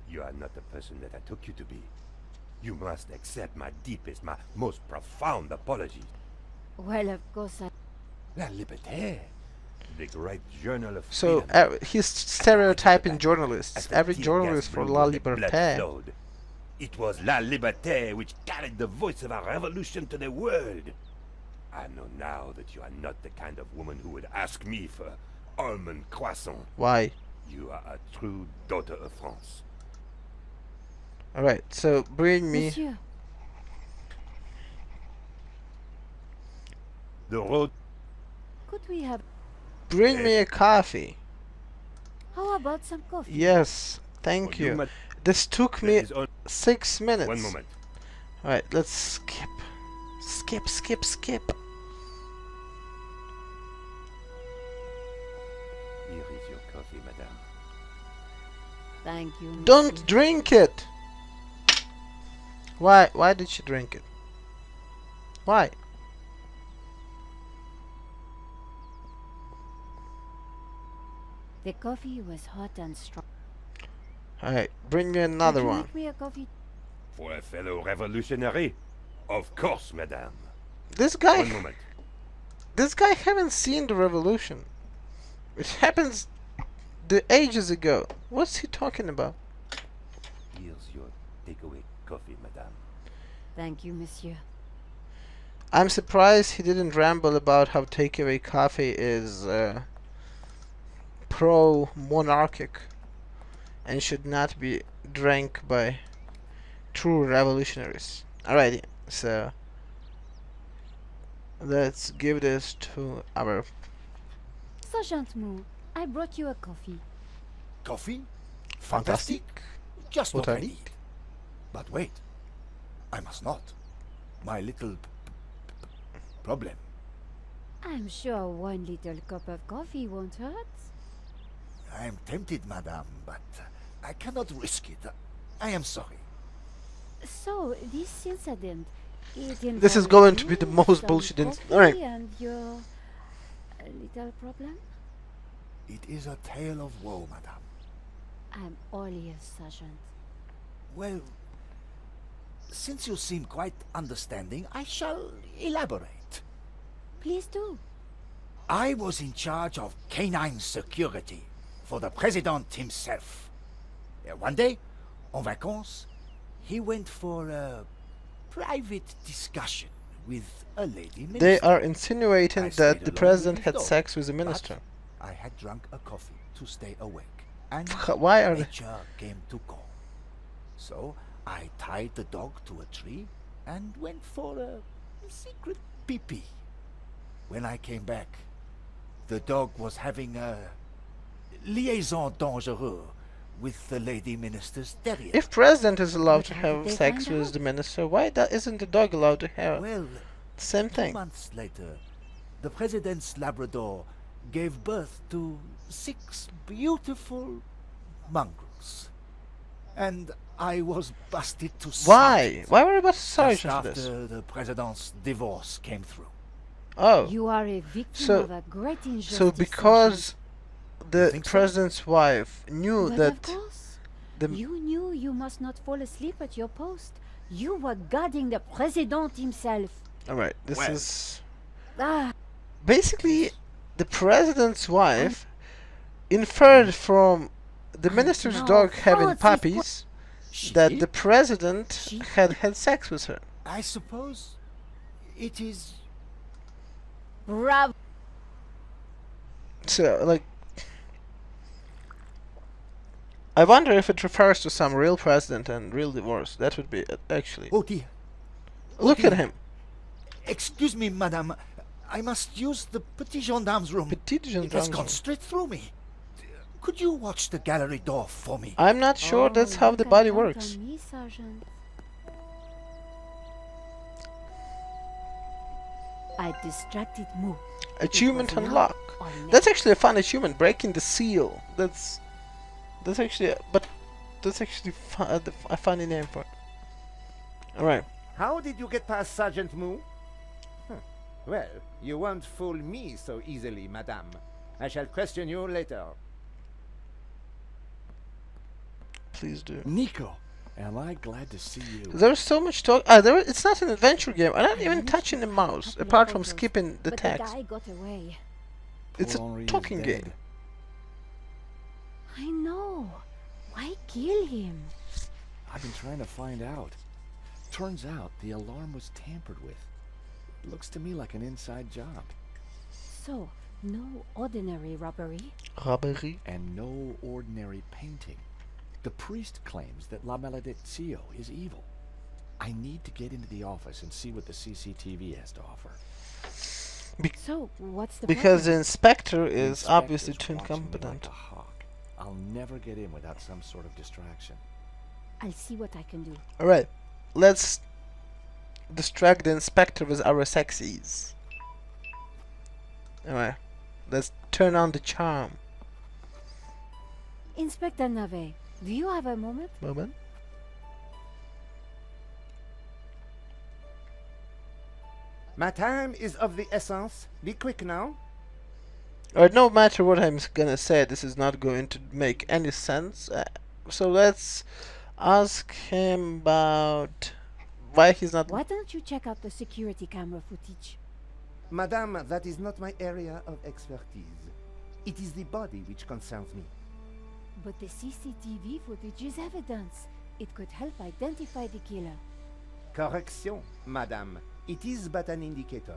Speaker 3: you are not the person that I took you to be. You must accept my deepest, my most profound apologies.
Speaker 5: Well, of course I...
Speaker 3: La liberté. The great journal of
Speaker 1: So
Speaker 3: freedom.
Speaker 1: he's stereotyping
Speaker 3: At
Speaker 1: journalists.
Speaker 3: the
Speaker 1: Every
Speaker 3: tear
Speaker 1: journalist
Speaker 3: gas
Speaker 1: for
Speaker 3: blew
Speaker 1: La
Speaker 3: where the blood
Speaker 1: Liberté.
Speaker 3: flowed. It was La Liberté which carried the voice of our revolution to the world. I know now that you are not the kind of woman who would ask me for almond croissant.
Speaker 1: Why?
Speaker 3: You are a true daughter of France.
Speaker 1: Alright, so bring me.
Speaker 5: Monsieur,
Speaker 3: The road.
Speaker 5: could we have...
Speaker 1: Bring me a coffee.
Speaker 5: How about some coffee?
Speaker 1: Yes, thank
Speaker 3: for
Speaker 1: you.
Speaker 3: ma-
Speaker 1: This took
Speaker 3: there
Speaker 1: me
Speaker 3: is only
Speaker 1: 6 minutes.
Speaker 3: one moment.
Speaker 1: Alright, let's skip. Skip.
Speaker 3: Here is your coffee, madame.
Speaker 5: Thank you, monsieur.
Speaker 1: Don't drink it! Why did she drink it? Why?
Speaker 5: The coffee was hot and strong.
Speaker 1: Alright, bring me another
Speaker 5: Could you
Speaker 1: one.
Speaker 5: make me a coffee?
Speaker 3: For a fellow revolutionary? Of course, madame.
Speaker 1: This guy
Speaker 3: One moment.
Speaker 1: haven't seen the revolution. It happens the ages ago. What's he talking about?
Speaker 3: Here's your takeaway coffee, madame.
Speaker 5: Thank you, monsieur.
Speaker 1: I'm surprised he didn't ramble about how takeaway coffee is pro-monarchic and should not be drank by true revolutionaries. Alrighty, so let's give this to our.
Speaker 5: Sergeant Moo, I brought you a coffee.
Speaker 7: Coffee?
Speaker 1: Fantastic.
Speaker 7: Just
Speaker 1: What
Speaker 7: what
Speaker 1: I
Speaker 7: I
Speaker 1: need.
Speaker 7: need. But wait, I must not. My little problem.
Speaker 5: I'm sure one little cup of coffee won't hurt.
Speaker 7: I am tempted, madame, but I cannot risk it. I am sorry.
Speaker 5: So, this incident, it
Speaker 1: This is
Speaker 5: involved
Speaker 1: going to be
Speaker 5: you,
Speaker 1: the most
Speaker 5: some
Speaker 1: bullshit
Speaker 5: coffee,
Speaker 1: Alright.
Speaker 5: and your little problem?
Speaker 7: It is a tale of woe, madame.
Speaker 5: I'm all ears, Sergeant.
Speaker 7: Well, since you seem quite understanding, I shall elaborate.
Speaker 5: Please do.
Speaker 7: I was in charge of canine security for the president himself. One day, en vacances, he went for a private discussion with a lady minister.
Speaker 1: They are insinuating
Speaker 7: I
Speaker 1: that
Speaker 7: stayed
Speaker 1: the
Speaker 7: alone
Speaker 1: president
Speaker 7: with
Speaker 1: had
Speaker 7: his dog,
Speaker 1: sex with the
Speaker 7: but
Speaker 1: minister.
Speaker 7: I had drunk a coffee to stay awake, and
Speaker 1: Why are they?
Speaker 7: nature came to call. So I tied the dog to a tree and went for a secret pee-pee. When I came back, the dog was having a liaison dangereuse with the lady minister's terrier.
Speaker 1: If president is allowed
Speaker 5: But
Speaker 1: to
Speaker 5: how did
Speaker 1: have
Speaker 5: they
Speaker 1: sex
Speaker 5: find
Speaker 1: with
Speaker 5: out?
Speaker 1: the minister, why isn't the dog allowed to have
Speaker 7: Well,
Speaker 1: the same
Speaker 7: 2
Speaker 1: thing?
Speaker 7: months later, the president's Labrador gave birth to 6 beautiful mongrels. And I was busted to
Speaker 1: Why?
Speaker 7: sergeant
Speaker 1: Why were you about to
Speaker 7: just
Speaker 1: sergeant for
Speaker 7: after
Speaker 1: this?
Speaker 7: the president's divorce came through.
Speaker 1: Oh,
Speaker 5: You are a victim
Speaker 1: So-
Speaker 5: of a great injustice.
Speaker 1: so because the
Speaker 7: think so?
Speaker 1: president's wife knew
Speaker 5: Sergeant.
Speaker 1: that
Speaker 5: But of course,
Speaker 1: the
Speaker 5: you knew you must not fall asleep at your post. You were guarding the president himself.
Speaker 1: alright, this
Speaker 7: Well.
Speaker 1: is
Speaker 5: Ah,
Speaker 1: basically the president's wife inferred from the minister's
Speaker 5: no,
Speaker 1: dog having
Speaker 5: Francis,
Speaker 1: puppies
Speaker 7: She?
Speaker 1: that the president
Speaker 5: She?
Speaker 1: had had sex with her.
Speaker 7: I suppose it is.
Speaker 5: bravo.
Speaker 1: So, like, I wonder if it refers to some real president and real divorce. That would be actually.
Speaker 7: Oh dear.
Speaker 1: Look at
Speaker 7: dear.
Speaker 1: him.
Speaker 7: Excuse me, madame. I must use the petit gendarme's room.
Speaker 1: Petit
Speaker 7: It has
Speaker 1: gendarme's
Speaker 7: gone
Speaker 1: room.
Speaker 7: straight through me. Could you watch the gallery door for me?
Speaker 1: I'm not sure that's how
Speaker 5: you
Speaker 1: the
Speaker 5: can
Speaker 1: body
Speaker 5: count
Speaker 1: works.
Speaker 5: on me, Sergeant. I distracted Moo.
Speaker 1: Achievement
Speaker 5: It was
Speaker 1: unlock.
Speaker 5: now or
Speaker 1: That's
Speaker 5: never.
Speaker 1: actually a fun achievement. Breaking the seal. That's actually, but that's actually a funny name for it. All right.
Speaker 8: How did you get past Sergeant Moo? Huh. Well, you won't fool me so easily, madame. I shall question you later.
Speaker 1: Please do.
Speaker 4: Nico, am I glad to see you.
Speaker 1: There's so much talk. It's not an adventure game. I'm not
Speaker 5: I
Speaker 1: even
Speaker 5: managed
Speaker 1: touching
Speaker 5: to
Speaker 1: the
Speaker 5: find a
Speaker 1: mouse,
Speaker 5: couple of
Speaker 1: apart from
Speaker 5: photos,
Speaker 1: skipping the
Speaker 5: but
Speaker 1: text.
Speaker 5: the guy got away.
Speaker 1: It's
Speaker 4: Poor
Speaker 1: a
Speaker 4: Henri is
Speaker 1: talking
Speaker 4: dead.
Speaker 1: game.
Speaker 5: I know. Why kill him?
Speaker 4: I've been trying to find out. Turns out the alarm was tampered with. It looks to me like an inside job.
Speaker 5: So, no ordinary robbery.
Speaker 1: Robbery.
Speaker 4: And no ordinary painting. The priest claims that La Maledizio is evil. I need to get into the office and see what the CCTV has to offer.
Speaker 5: So, what's the
Speaker 1: Because the
Speaker 5: problem?
Speaker 1: inspector
Speaker 4: The
Speaker 1: is obviously too
Speaker 4: inspector's watching me
Speaker 1: incompetent.
Speaker 4: like a hawk. I'll never get in without some sort of distraction.
Speaker 5: I'll see what I can do.
Speaker 1: Alright, let's distract the inspector with our sexies. Alright, let's turn on the charm.
Speaker 5: Inspector Nave, do you have a moment?
Speaker 1: Moment.
Speaker 8: My time is of the essence. Be quick now.
Speaker 1: Alright, no matter what I'm gonna say, this is not going to make any sense. So let's ask him about why he's not.
Speaker 5: Why don't you check out the security camera footage?
Speaker 8: Madame, that is not my area of expertise. It is the body which concerns me.
Speaker 5: But the CCTV footage is evidence. It could help identify the killer.
Speaker 8: Correction, madame. It is but an indicator.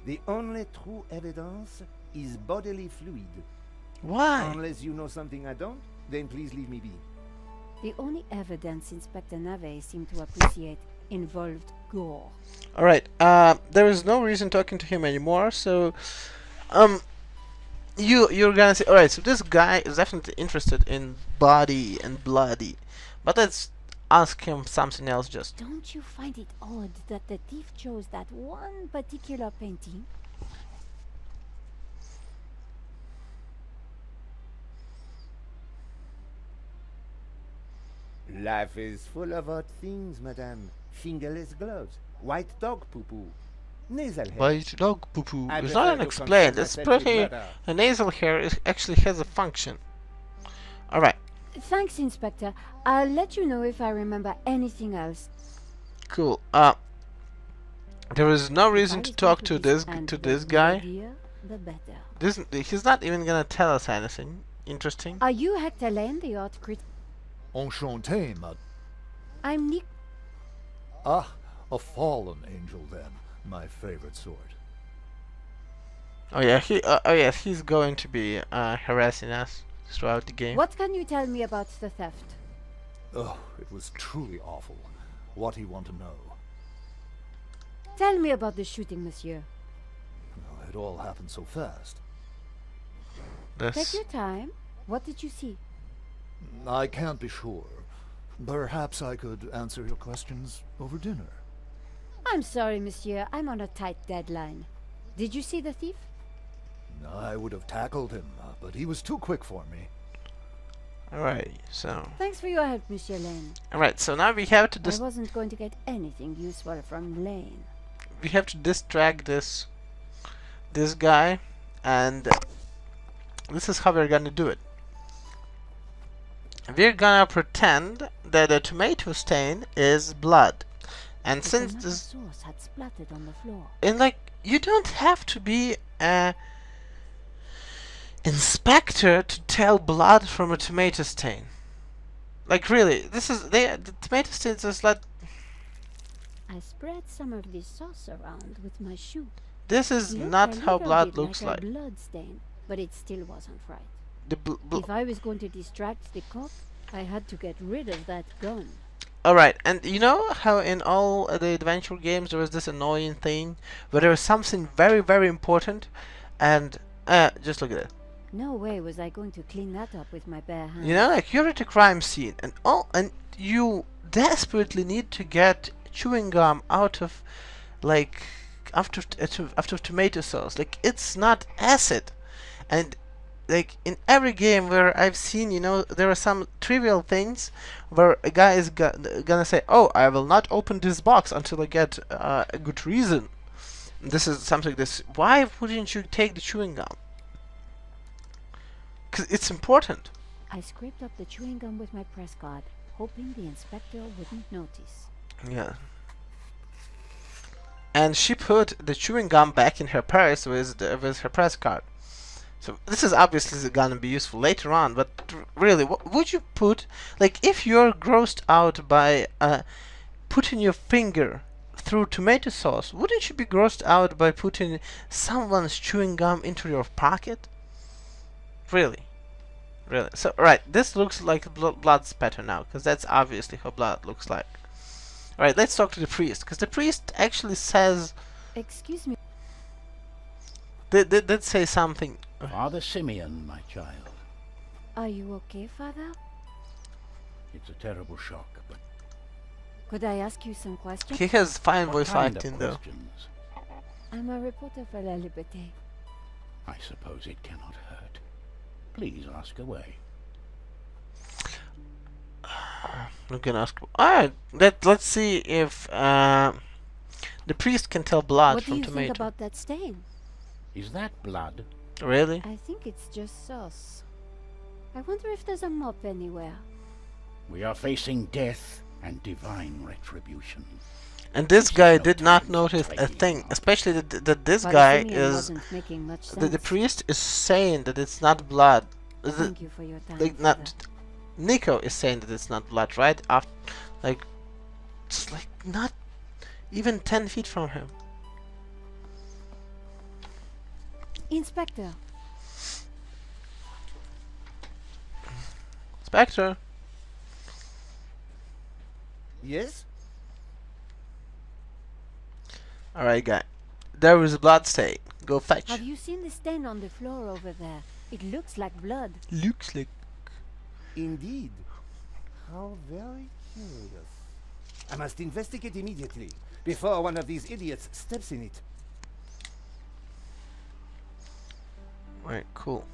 Speaker 8: The only true evidence is bodily fluid.
Speaker 1: Why?
Speaker 8: Unless you know something I don't, then please leave me be.
Speaker 5: The only evidence Inspector Nave seemed to appreciate involved gore.
Speaker 1: Alright, there is no reason talking to him anymore, so you're gonna say, alright, so this guy is definitely interested in body and bloody. But let's ask him something else just.
Speaker 5: Don't you find it odd that the thief chose that one particular painting?
Speaker 8: Life is full of odd things, madame. Fingerless gloves, white dog poo-poo, nasal hair.
Speaker 1: White dog poo poo.
Speaker 8: I
Speaker 1: It's
Speaker 8: prefer
Speaker 1: not
Speaker 8: to
Speaker 1: unexplained.
Speaker 8: concern
Speaker 1: It's
Speaker 8: myself with
Speaker 1: pretty.
Speaker 8: murder.
Speaker 1: A nasal hair actually has a function. Alright,
Speaker 5: Thanks, Inspector. I'll let you know if I remember anything else.
Speaker 1: cool. There is no reason
Speaker 5: If I
Speaker 1: to
Speaker 5: was
Speaker 1: talk
Speaker 5: going
Speaker 1: to
Speaker 5: this
Speaker 1: this
Speaker 5: and
Speaker 1: to
Speaker 5: the
Speaker 1: this
Speaker 5: more
Speaker 1: guy.
Speaker 5: dear, the better.
Speaker 1: He's not even gonna tell us anything interesting.
Speaker 5: Are you Hector Lane, the art critic?
Speaker 6: Enchanté, ma...
Speaker 5: I'm Nick.
Speaker 6: Ah, a fallen angel then. My favorite sort.
Speaker 1: Oh yeah, yes, he's going to be harassing us throughout the game.
Speaker 5: What can you tell me about the theft?
Speaker 6: Oh, it was truly awful. What do you want to know?
Speaker 5: Tell me about the shooting, monsieur.
Speaker 6: Well, it all happened so fast.
Speaker 5: Take
Speaker 1: This.
Speaker 5: your time. What did you see?
Speaker 6: I can't be sure. Perhaps I could answer your questions over dinner.
Speaker 5: I'm sorry, monsieur. I'm on a tight deadline. Did you see the thief?
Speaker 6: I would have tackled him, but he was too quick for me.
Speaker 1: Alright, so.
Speaker 5: Thanks for your help, Monsieur Lane.
Speaker 1: Alright, so now we have to
Speaker 5: I wasn't going to get anything useful from Lane.
Speaker 1: distract this guy, and this is how we're gonna do it. We're gonna pretend that the tomato stain is blood, and
Speaker 5: But
Speaker 1: since
Speaker 5: another
Speaker 1: this,
Speaker 5: sauce had splattered on the floor.
Speaker 1: and like, you don't have to be a inspector to tell blood from a tomato stain. Like really, the tomato stain is like,
Speaker 5: I spread some of this sauce around with my shoe.
Speaker 1: this is
Speaker 5: Looked
Speaker 1: not
Speaker 5: a
Speaker 1: how
Speaker 5: little
Speaker 1: blood
Speaker 5: bit
Speaker 1: looks
Speaker 5: a
Speaker 1: like.
Speaker 5: blood stain, but it still wasn't right.
Speaker 1: The
Speaker 5: If I was going to distract the cop, I had to get rid of that gun.
Speaker 1: Alright, and you know how in all the adventure games there was this annoying thing where there was something very, very important and just look at it.
Speaker 5: No way was I going to clean that up with my bare hands.
Speaker 1: You know, like you're at a crime scene and you desperately need to get chewing gum out of like after tomato sauce. Like it's not acid. And like in every game where I've seen, you know, there are some trivial things where a guy is gonna say, "Oh, I will not open this box until I get a good reason." This is something this. Why wouldn't you take the chewing gum? 'Cause it's important.
Speaker 5: I scraped up the chewing gum with my press card, hoping the inspector wouldn't notice.
Speaker 1: Yeah. And she put the chewing gum back in her purse with her press card. So this is obviously gonna be useful later on, but really, what would you put, like, if you're grossed out by putting your finger through tomato sauce, wouldn't you be grossed out by putting someone's chewing gum into your pocket? Really? Really? So, right, this looks like blood spatter now, because that's obviously how blood looks like. Alright, let's talk to the priest, because the priest actually says...
Speaker 5: Excuse me.
Speaker 1: Did say something.
Speaker 9: Father Simeon, my child.
Speaker 5: Are you okay, Father?
Speaker 9: It's a terrible shock, but
Speaker 5: Could I ask you some questions?
Speaker 1: He has fine
Speaker 9: what
Speaker 1: voice
Speaker 9: kind
Speaker 1: acting,
Speaker 9: of
Speaker 1: though.
Speaker 9: questions?
Speaker 5: I'm a reporter for La Liberté.
Speaker 9: I suppose it cannot hurt. Please ask away.
Speaker 1: I'm gonna ask. Alright, let's see if the priest can tell blood
Speaker 5: What do
Speaker 1: from
Speaker 5: you
Speaker 1: tomato.
Speaker 5: think about that stain?
Speaker 9: Is that blood?
Speaker 1: Really?
Speaker 5: I think it's just sauce. I wonder if there's a mop anywhere.
Speaker 9: We are facing death and divine retribution.
Speaker 1: And this
Speaker 9: This is
Speaker 1: guy
Speaker 9: no
Speaker 1: did
Speaker 9: time
Speaker 1: not
Speaker 9: to
Speaker 1: notice
Speaker 9: play
Speaker 1: a thing,
Speaker 9: around.
Speaker 1: especially that this
Speaker 5: Father
Speaker 1: guy
Speaker 5: Simeon
Speaker 1: is.
Speaker 5: wasn't making much
Speaker 1: The
Speaker 5: sense.
Speaker 1: priest is saying that it's not blood.
Speaker 5: Thank you for your time,
Speaker 1: Like
Speaker 5: Father.
Speaker 1: not. Nico is saying that it's not blood, right? After, like, it's like not even 10 feet from him.
Speaker 5: Inspector,
Speaker 1: Spectre.
Speaker 8: Yes?
Speaker 1: Alright, guy. There is a blood stain. Go fetch.
Speaker 5: have you seen the stain on the floor over there? It looks like blood.
Speaker 1: Looks like.
Speaker 8: Indeed. How very curious. I must investigate immediately, before one of these idiots steps in it.
Speaker 1: Right, cool.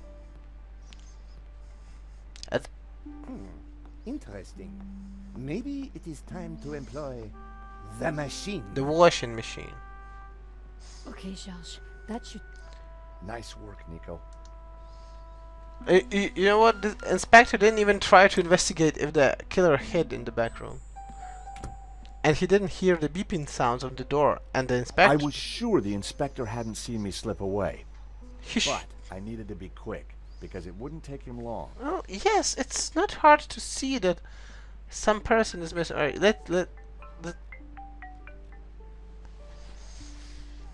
Speaker 8: Interesting. Maybe it is time to employ the machine.
Speaker 1: The washing machine.
Speaker 5: Okay, Georges, that should...
Speaker 4: Nice work, Nico.
Speaker 1: You know what? The inspector didn't even try to investigate if the killer hid in the back room. And he didn't hear the beeping sounds on the door. And the inspector...
Speaker 4: I was sure the inspector hadn't seen me slip away,
Speaker 1: He
Speaker 4: but I needed to be quick because it wouldn't take him long.
Speaker 1: Well, yes, it's not hard to see that some person is missing. Alright, let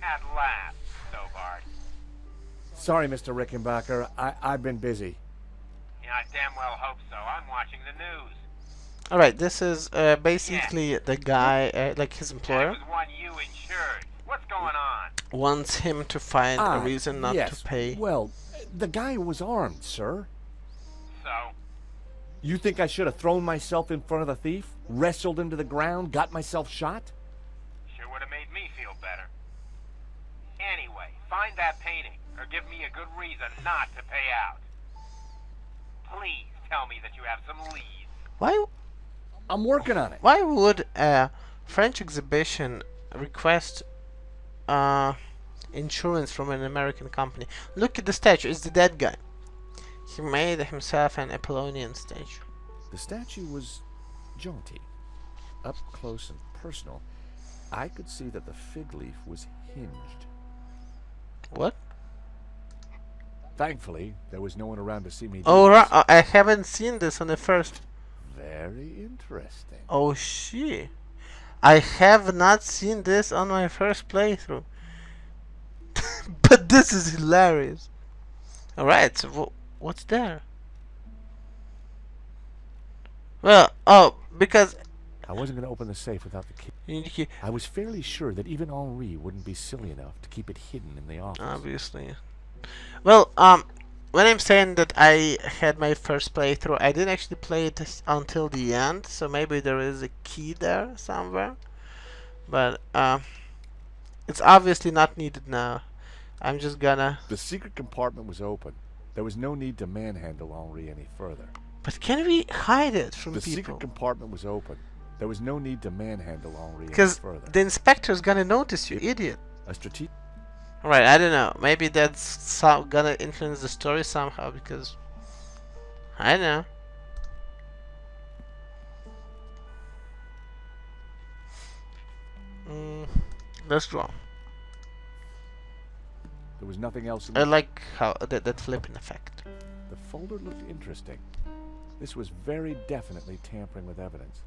Speaker 10: At last, Stobart.
Speaker 4: Sorry, Mr. Rickenbacker. I've been busy.
Speaker 10: Yeah, I damn well hope so. I'm watching the news.
Speaker 1: Alright, this is basically the guy, like his
Speaker 10: That
Speaker 1: employer,
Speaker 10: was one you insured. What's going on?
Speaker 1: wants him to find a reason not
Speaker 4: yes.
Speaker 1: to pay.
Speaker 4: Well, the guy was armed, sir.
Speaker 10: So,
Speaker 4: You think I should have thrown myself in front of the thief, wrestled him to the ground, got myself shot?
Speaker 10: sure would have made me feel better. Anyway, find that painting, or give me a good reason not to pay out. Please tell me that you have some leads.
Speaker 4: I'm working on it.
Speaker 1: Why would a French exhibition request insurance from an American company? Look at the statue. It's the dead guy. He made himself an Apollonian statue.
Speaker 4: The statue was jaunty, up close and personal. I could see that the fig leaf was hinged.
Speaker 1: What?
Speaker 4: Thankfully, there was no one around to see me do
Speaker 1: Oh,
Speaker 4: this.
Speaker 1: I haven't seen this on the first.
Speaker 4: Very interesting.
Speaker 1: Oh, shit. I have not seen this on my first playthrough. But this is hilarious. Alright, so what's there? Well, oh, because
Speaker 4: I wasn't going to open the safe without the key.
Speaker 1: you need to keep,
Speaker 4: I was fairly sure that even Henri wouldn't be silly enough to keep it hidden in the office.
Speaker 1: obviously. Well, when I'm saying that I had my first playthrough, I didn't actually play it until the end, so maybe there is a key there somewhere. But it's obviously not needed now. I'm just gonna.
Speaker 4: The secret compartment was open. There was no need to manhandle Henri any further.
Speaker 1: But can we hide it from
Speaker 4: The
Speaker 1: people?
Speaker 4: secret compartment was open. There was no need to manhandle Henri any
Speaker 1: Because
Speaker 4: further.
Speaker 1: the inspector's gonna notice you, idiot.
Speaker 4: A strategic.
Speaker 1: Alright, I don't know. Maybe that's gonna influence the story somehow, because I don't know. Let's draw.
Speaker 4: There was nothing else in
Speaker 1: I
Speaker 4: the...
Speaker 1: like how that flipping effect.
Speaker 4: The folder looked interesting. This was very definitely tampering with evidence.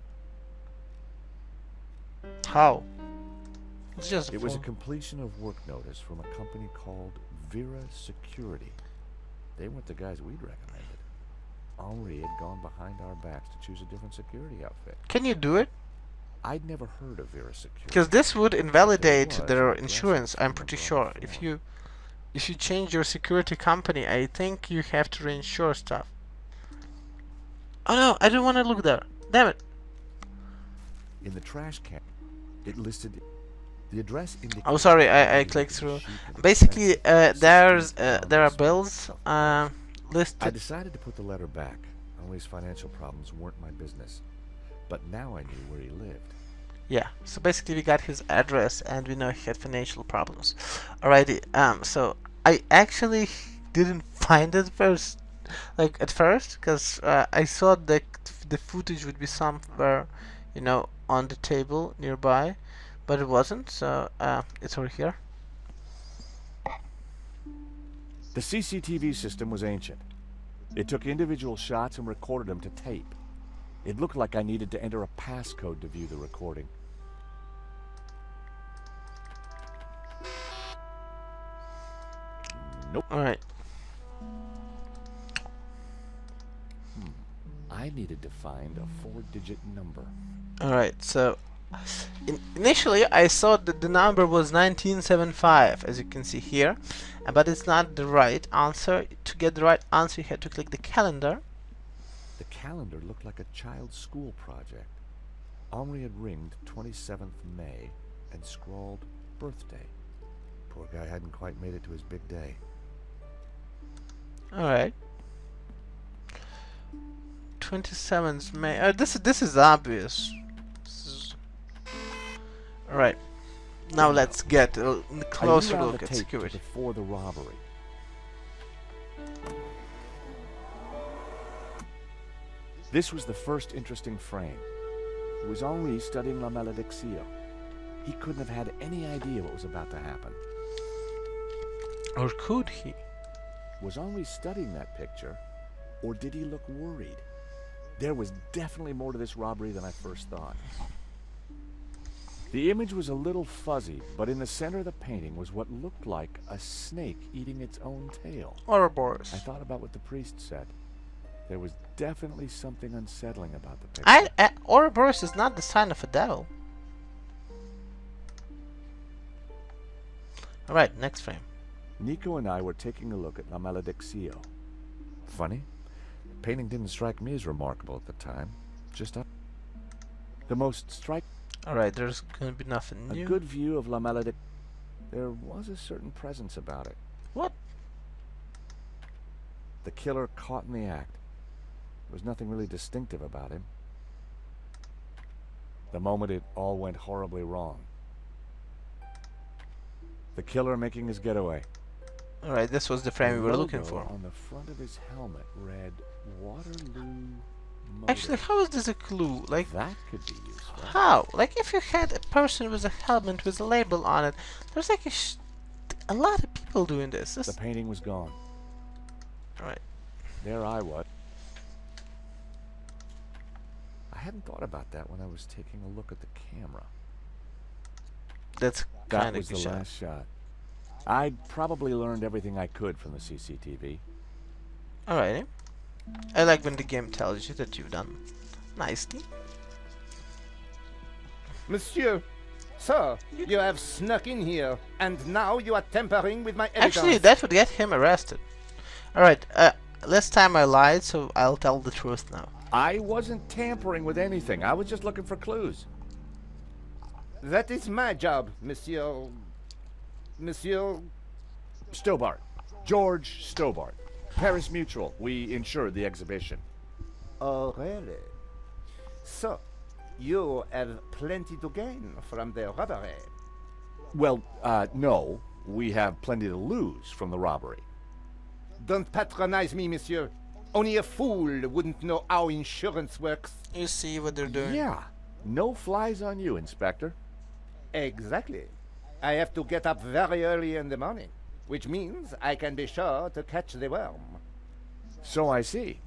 Speaker 1: How? It's just
Speaker 4: It was a completion of work notice from a company called Vera Security. They weren't the guys we'd recommended. Henri had gone behind our backs to choose a different security outfit.
Speaker 1: Can you do it?
Speaker 4: I'd never heard of Vera Security.
Speaker 1: Because this would invalidate
Speaker 4: was
Speaker 1: their
Speaker 4: an
Speaker 1: insurance,
Speaker 4: aggressive
Speaker 1: I'm pretty
Speaker 4: number
Speaker 1: sure.
Speaker 4: on the
Speaker 1: If you change your security company, I think you have to reinsure stuff. Oh no, I don't want to look there. Damn it.
Speaker 4: In the trash can, it listed the address indicated.
Speaker 1: Oh, sorry, I clicked through. Basically, there are bills
Speaker 4: I
Speaker 1: listed.
Speaker 4: decided to put the letter back. Henri's financial problems weren't my business. But now I knew where he lived.
Speaker 1: Yeah, so basically we got his address and we know he had financial problems. Alrighty, so I actually didn't find it first, at first, because I thought that the footage would be somewhere, on the table nearby, but it wasn't, so it's over here.
Speaker 4: The CCTV system was ancient. It took individual shots and recorded them to tape. It looked like I needed to enter a passcode to view the recording. Nope.
Speaker 1: Alright.
Speaker 4: I needed to find a 4-digit number.
Speaker 1: Alright, so initially I thought that the number was 1975, as you can see here, but it's not the right answer. To get the right answer, you had to click the calendar.
Speaker 4: The calendar looked like a child's school project. Henri had ringed 27th May and scrawled birthday. Poor guy hadn't quite made it to his big day.
Speaker 1: Alright. 27th May. This is obvious. Alright. Now let's get a closer
Speaker 4: I rewound
Speaker 1: look
Speaker 4: the
Speaker 1: at
Speaker 4: tape to
Speaker 1: security.
Speaker 4: before the robbery. This was the first interesting frame. It was Henri studying La Malediccio. He couldn't have had any idea what was about to happen.
Speaker 1: Or could he?
Speaker 4: Was Henri studying that picture, or did he look worried? There was definitely more to this robbery than I first thought. The image was a little fuzzy, but in the center of the painting was what looked like a snake eating its own tail.
Speaker 1: Ouroboros.
Speaker 4: I thought about what the priest said. There was definitely something unsettling about the picture.
Speaker 1: Ouroboros is not the sign of a devil. Alright, next frame.
Speaker 4: Nico and I were taking a look at La Malediccio. Funny, the painting didn't strike me as remarkable at the time. Just up. The most striking.
Speaker 1: Alright, there's gonna be nothing new.
Speaker 4: A good view of La Malediccio. There was a certain presence about it.
Speaker 1: What?
Speaker 4: The killer caught in the act. There was nothing really distinctive about him. The moment it all went horribly wrong. The killer making his getaway.
Speaker 1: Alright, this was the frame we were looking for.
Speaker 4: On the front of his helmet read Waterloo Motor.
Speaker 1: Actually, how is this a clue? Like,
Speaker 4: that could be useful.
Speaker 1: how? Like, if you had a person with a helmet with a label on it, there's like a lot of people doing this.
Speaker 4: The painting was gone.
Speaker 1: Alright.
Speaker 4: There I was. I hadn't thought about that when I was taking a look at the camera.
Speaker 1: That's
Speaker 4: That
Speaker 1: kind
Speaker 4: was
Speaker 1: of
Speaker 4: the
Speaker 1: shot.
Speaker 4: last shot. I'd probably learned everything I could from the CCTV.
Speaker 1: Alrighty. I like when the game tells you that you've done nicely.
Speaker 8: Monsieur, sir, you have snuck in here, and now you are tampering with my evidence.
Speaker 1: Actually, that would get him arrested. Alright, last time I lied, so I'll tell the truth now.
Speaker 4: I wasn't tampering with anything. I was just looking for clues.
Speaker 8: That is my job, Monsieur... Monsieur...
Speaker 4: Stobart. George Stobart. Paris Mutual. We insured the exhibition.
Speaker 8: Oh, really? So, you have plenty to gain from the robbery.
Speaker 4: Well, no. We have plenty to lose from the robbery.
Speaker 8: Don't patronize me, monsieur. Only a fool wouldn't know how insurance works.
Speaker 1: You see what they're doing?
Speaker 4: Yeah. No flies on you, Inspector.
Speaker 8: Exactly. I have to get up very early in the morning, which means I can be sure to catch the worm.
Speaker 4: So I see.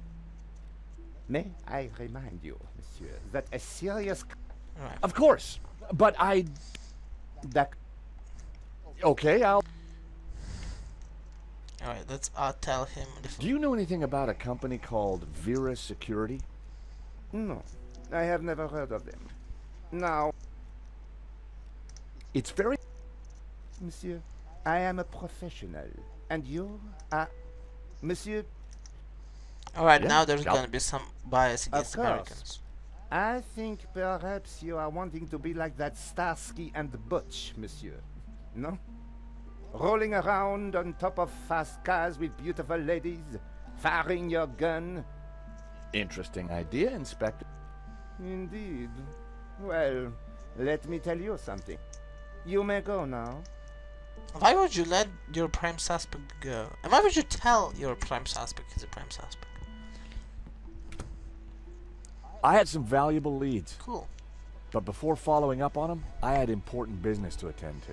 Speaker 8: May I remind you, monsieur, that a serious...
Speaker 1: Alright.
Speaker 4: Of course. But
Speaker 8: That...
Speaker 4: Okay, I'll...
Speaker 1: Alright, let's tell him the
Speaker 4: Do you know anything about a company called Vera Security?
Speaker 8: No, I have never heard of them. Now,
Speaker 4: It's very...
Speaker 8: monsieur, I am a professional, and you are... Monsieur,
Speaker 1: Alright,
Speaker 4: Yeah,
Speaker 1: now there's
Speaker 4: I'll-
Speaker 1: gonna be some bias against
Speaker 8: course.
Speaker 1: Americans.
Speaker 8: I think perhaps you are wanting to be like that Starsky and Butch, monsieur. No? Rolling around on top of fast cars with beautiful ladies, firing your gun.
Speaker 4: Interesting idea, Inspector.
Speaker 8: Indeed. Well, let me tell you something. You may go now.
Speaker 1: Why would you let your prime suspect go? And why would you tell your prime suspect he's a prime suspect?
Speaker 4: I had some valuable leads,
Speaker 1: Cool.
Speaker 4: but before following up on them, I had important business to attend to.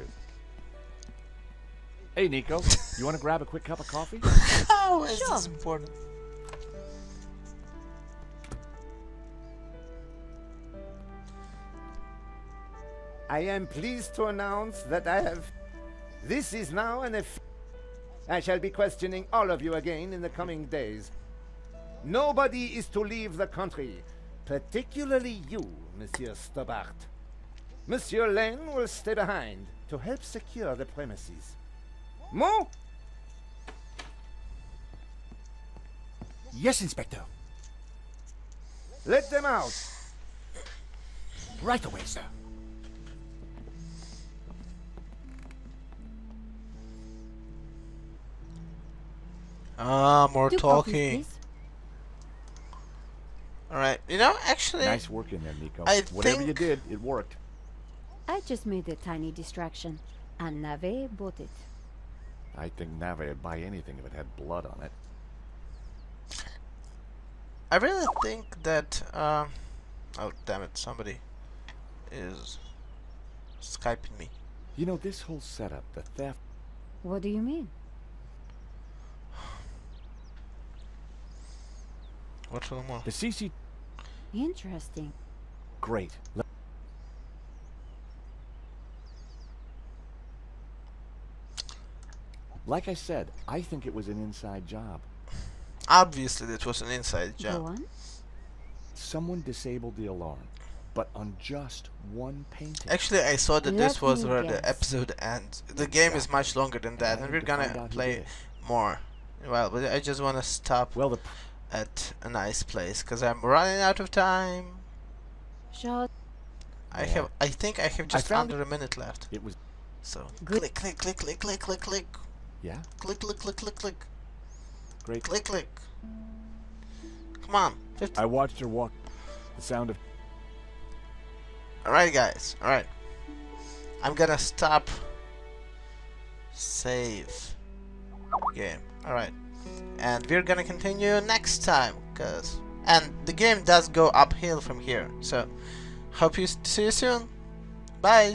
Speaker 4: Hey, Nico, you want to grab a quick cup of coffee?
Speaker 1: How is this important?
Speaker 8: I am pleased to announce that I have... This is now an I shall be questioning all of you again in the coming days. Nobody is to leave the country, particularly you, Monsieur Stobart. Monsieur Lane will stay behind to help secure the premises. Mo?
Speaker 7: Yes, Inspector.
Speaker 8: Let them out.
Speaker 7: Right away, sir.
Speaker 1: More
Speaker 5: 2 copies,
Speaker 1: talking.
Speaker 5: please.
Speaker 1: Alright, you know, actually,
Speaker 4: Nice work in there, Nico.
Speaker 1: I
Speaker 4: Whatever you
Speaker 1: think-
Speaker 4: did, it worked.
Speaker 5: I just made a tiny distraction, and Nave bought it.
Speaker 4: I think Nave would buy anything if it had blood on it.
Speaker 1: I really think that, oh damn it, somebody is Skyping me.
Speaker 4: You know, this whole setup, the theft...
Speaker 5: What do you mean?
Speaker 1: What's one more?
Speaker 4: The CC...
Speaker 5: Interesting.
Speaker 4: Great. Like I said, I think it was an inside job.
Speaker 1: Obviously, that was an inside
Speaker 5: Go
Speaker 1: job.
Speaker 5: on.
Speaker 4: Someone disabled the alarm, but on just one painting.
Speaker 1: Actually, I saw that this
Speaker 5: Let
Speaker 1: was
Speaker 5: me
Speaker 1: where the
Speaker 5: guess.
Speaker 1: episode ends. The game is much longer than that,
Speaker 4: I
Speaker 1: and
Speaker 4: had
Speaker 1: we're
Speaker 4: to find
Speaker 1: gonna
Speaker 4: out who
Speaker 1: play
Speaker 4: did it.
Speaker 1: more. Well, but I just wanna stop
Speaker 4: Well, the...
Speaker 1: at a nice place, cause I'm running out of time.
Speaker 5: Shot.
Speaker 1: I think I have just
Speaker 4: found
Speaker 1: under a minute left.
Speaker 4: It was...
Speaker 1: So
Speaker 5: Good.
Speaker 1: click, click, click, click, click, click, click,
Speaker 4: Yeah?
Speaker 1: click, click, click, click, click,
Speaker 4: Great.
Speaker 1: click, click. Come on, 50.
Speaker 4: I watched her walk. The sound of...
Speaker 1: Alright, guys. Alright. I'm gonna stop. Save. Game. Alright. And we're gonna continue next time. And the game does go uphill from here. So, hope you see you soon. Bye.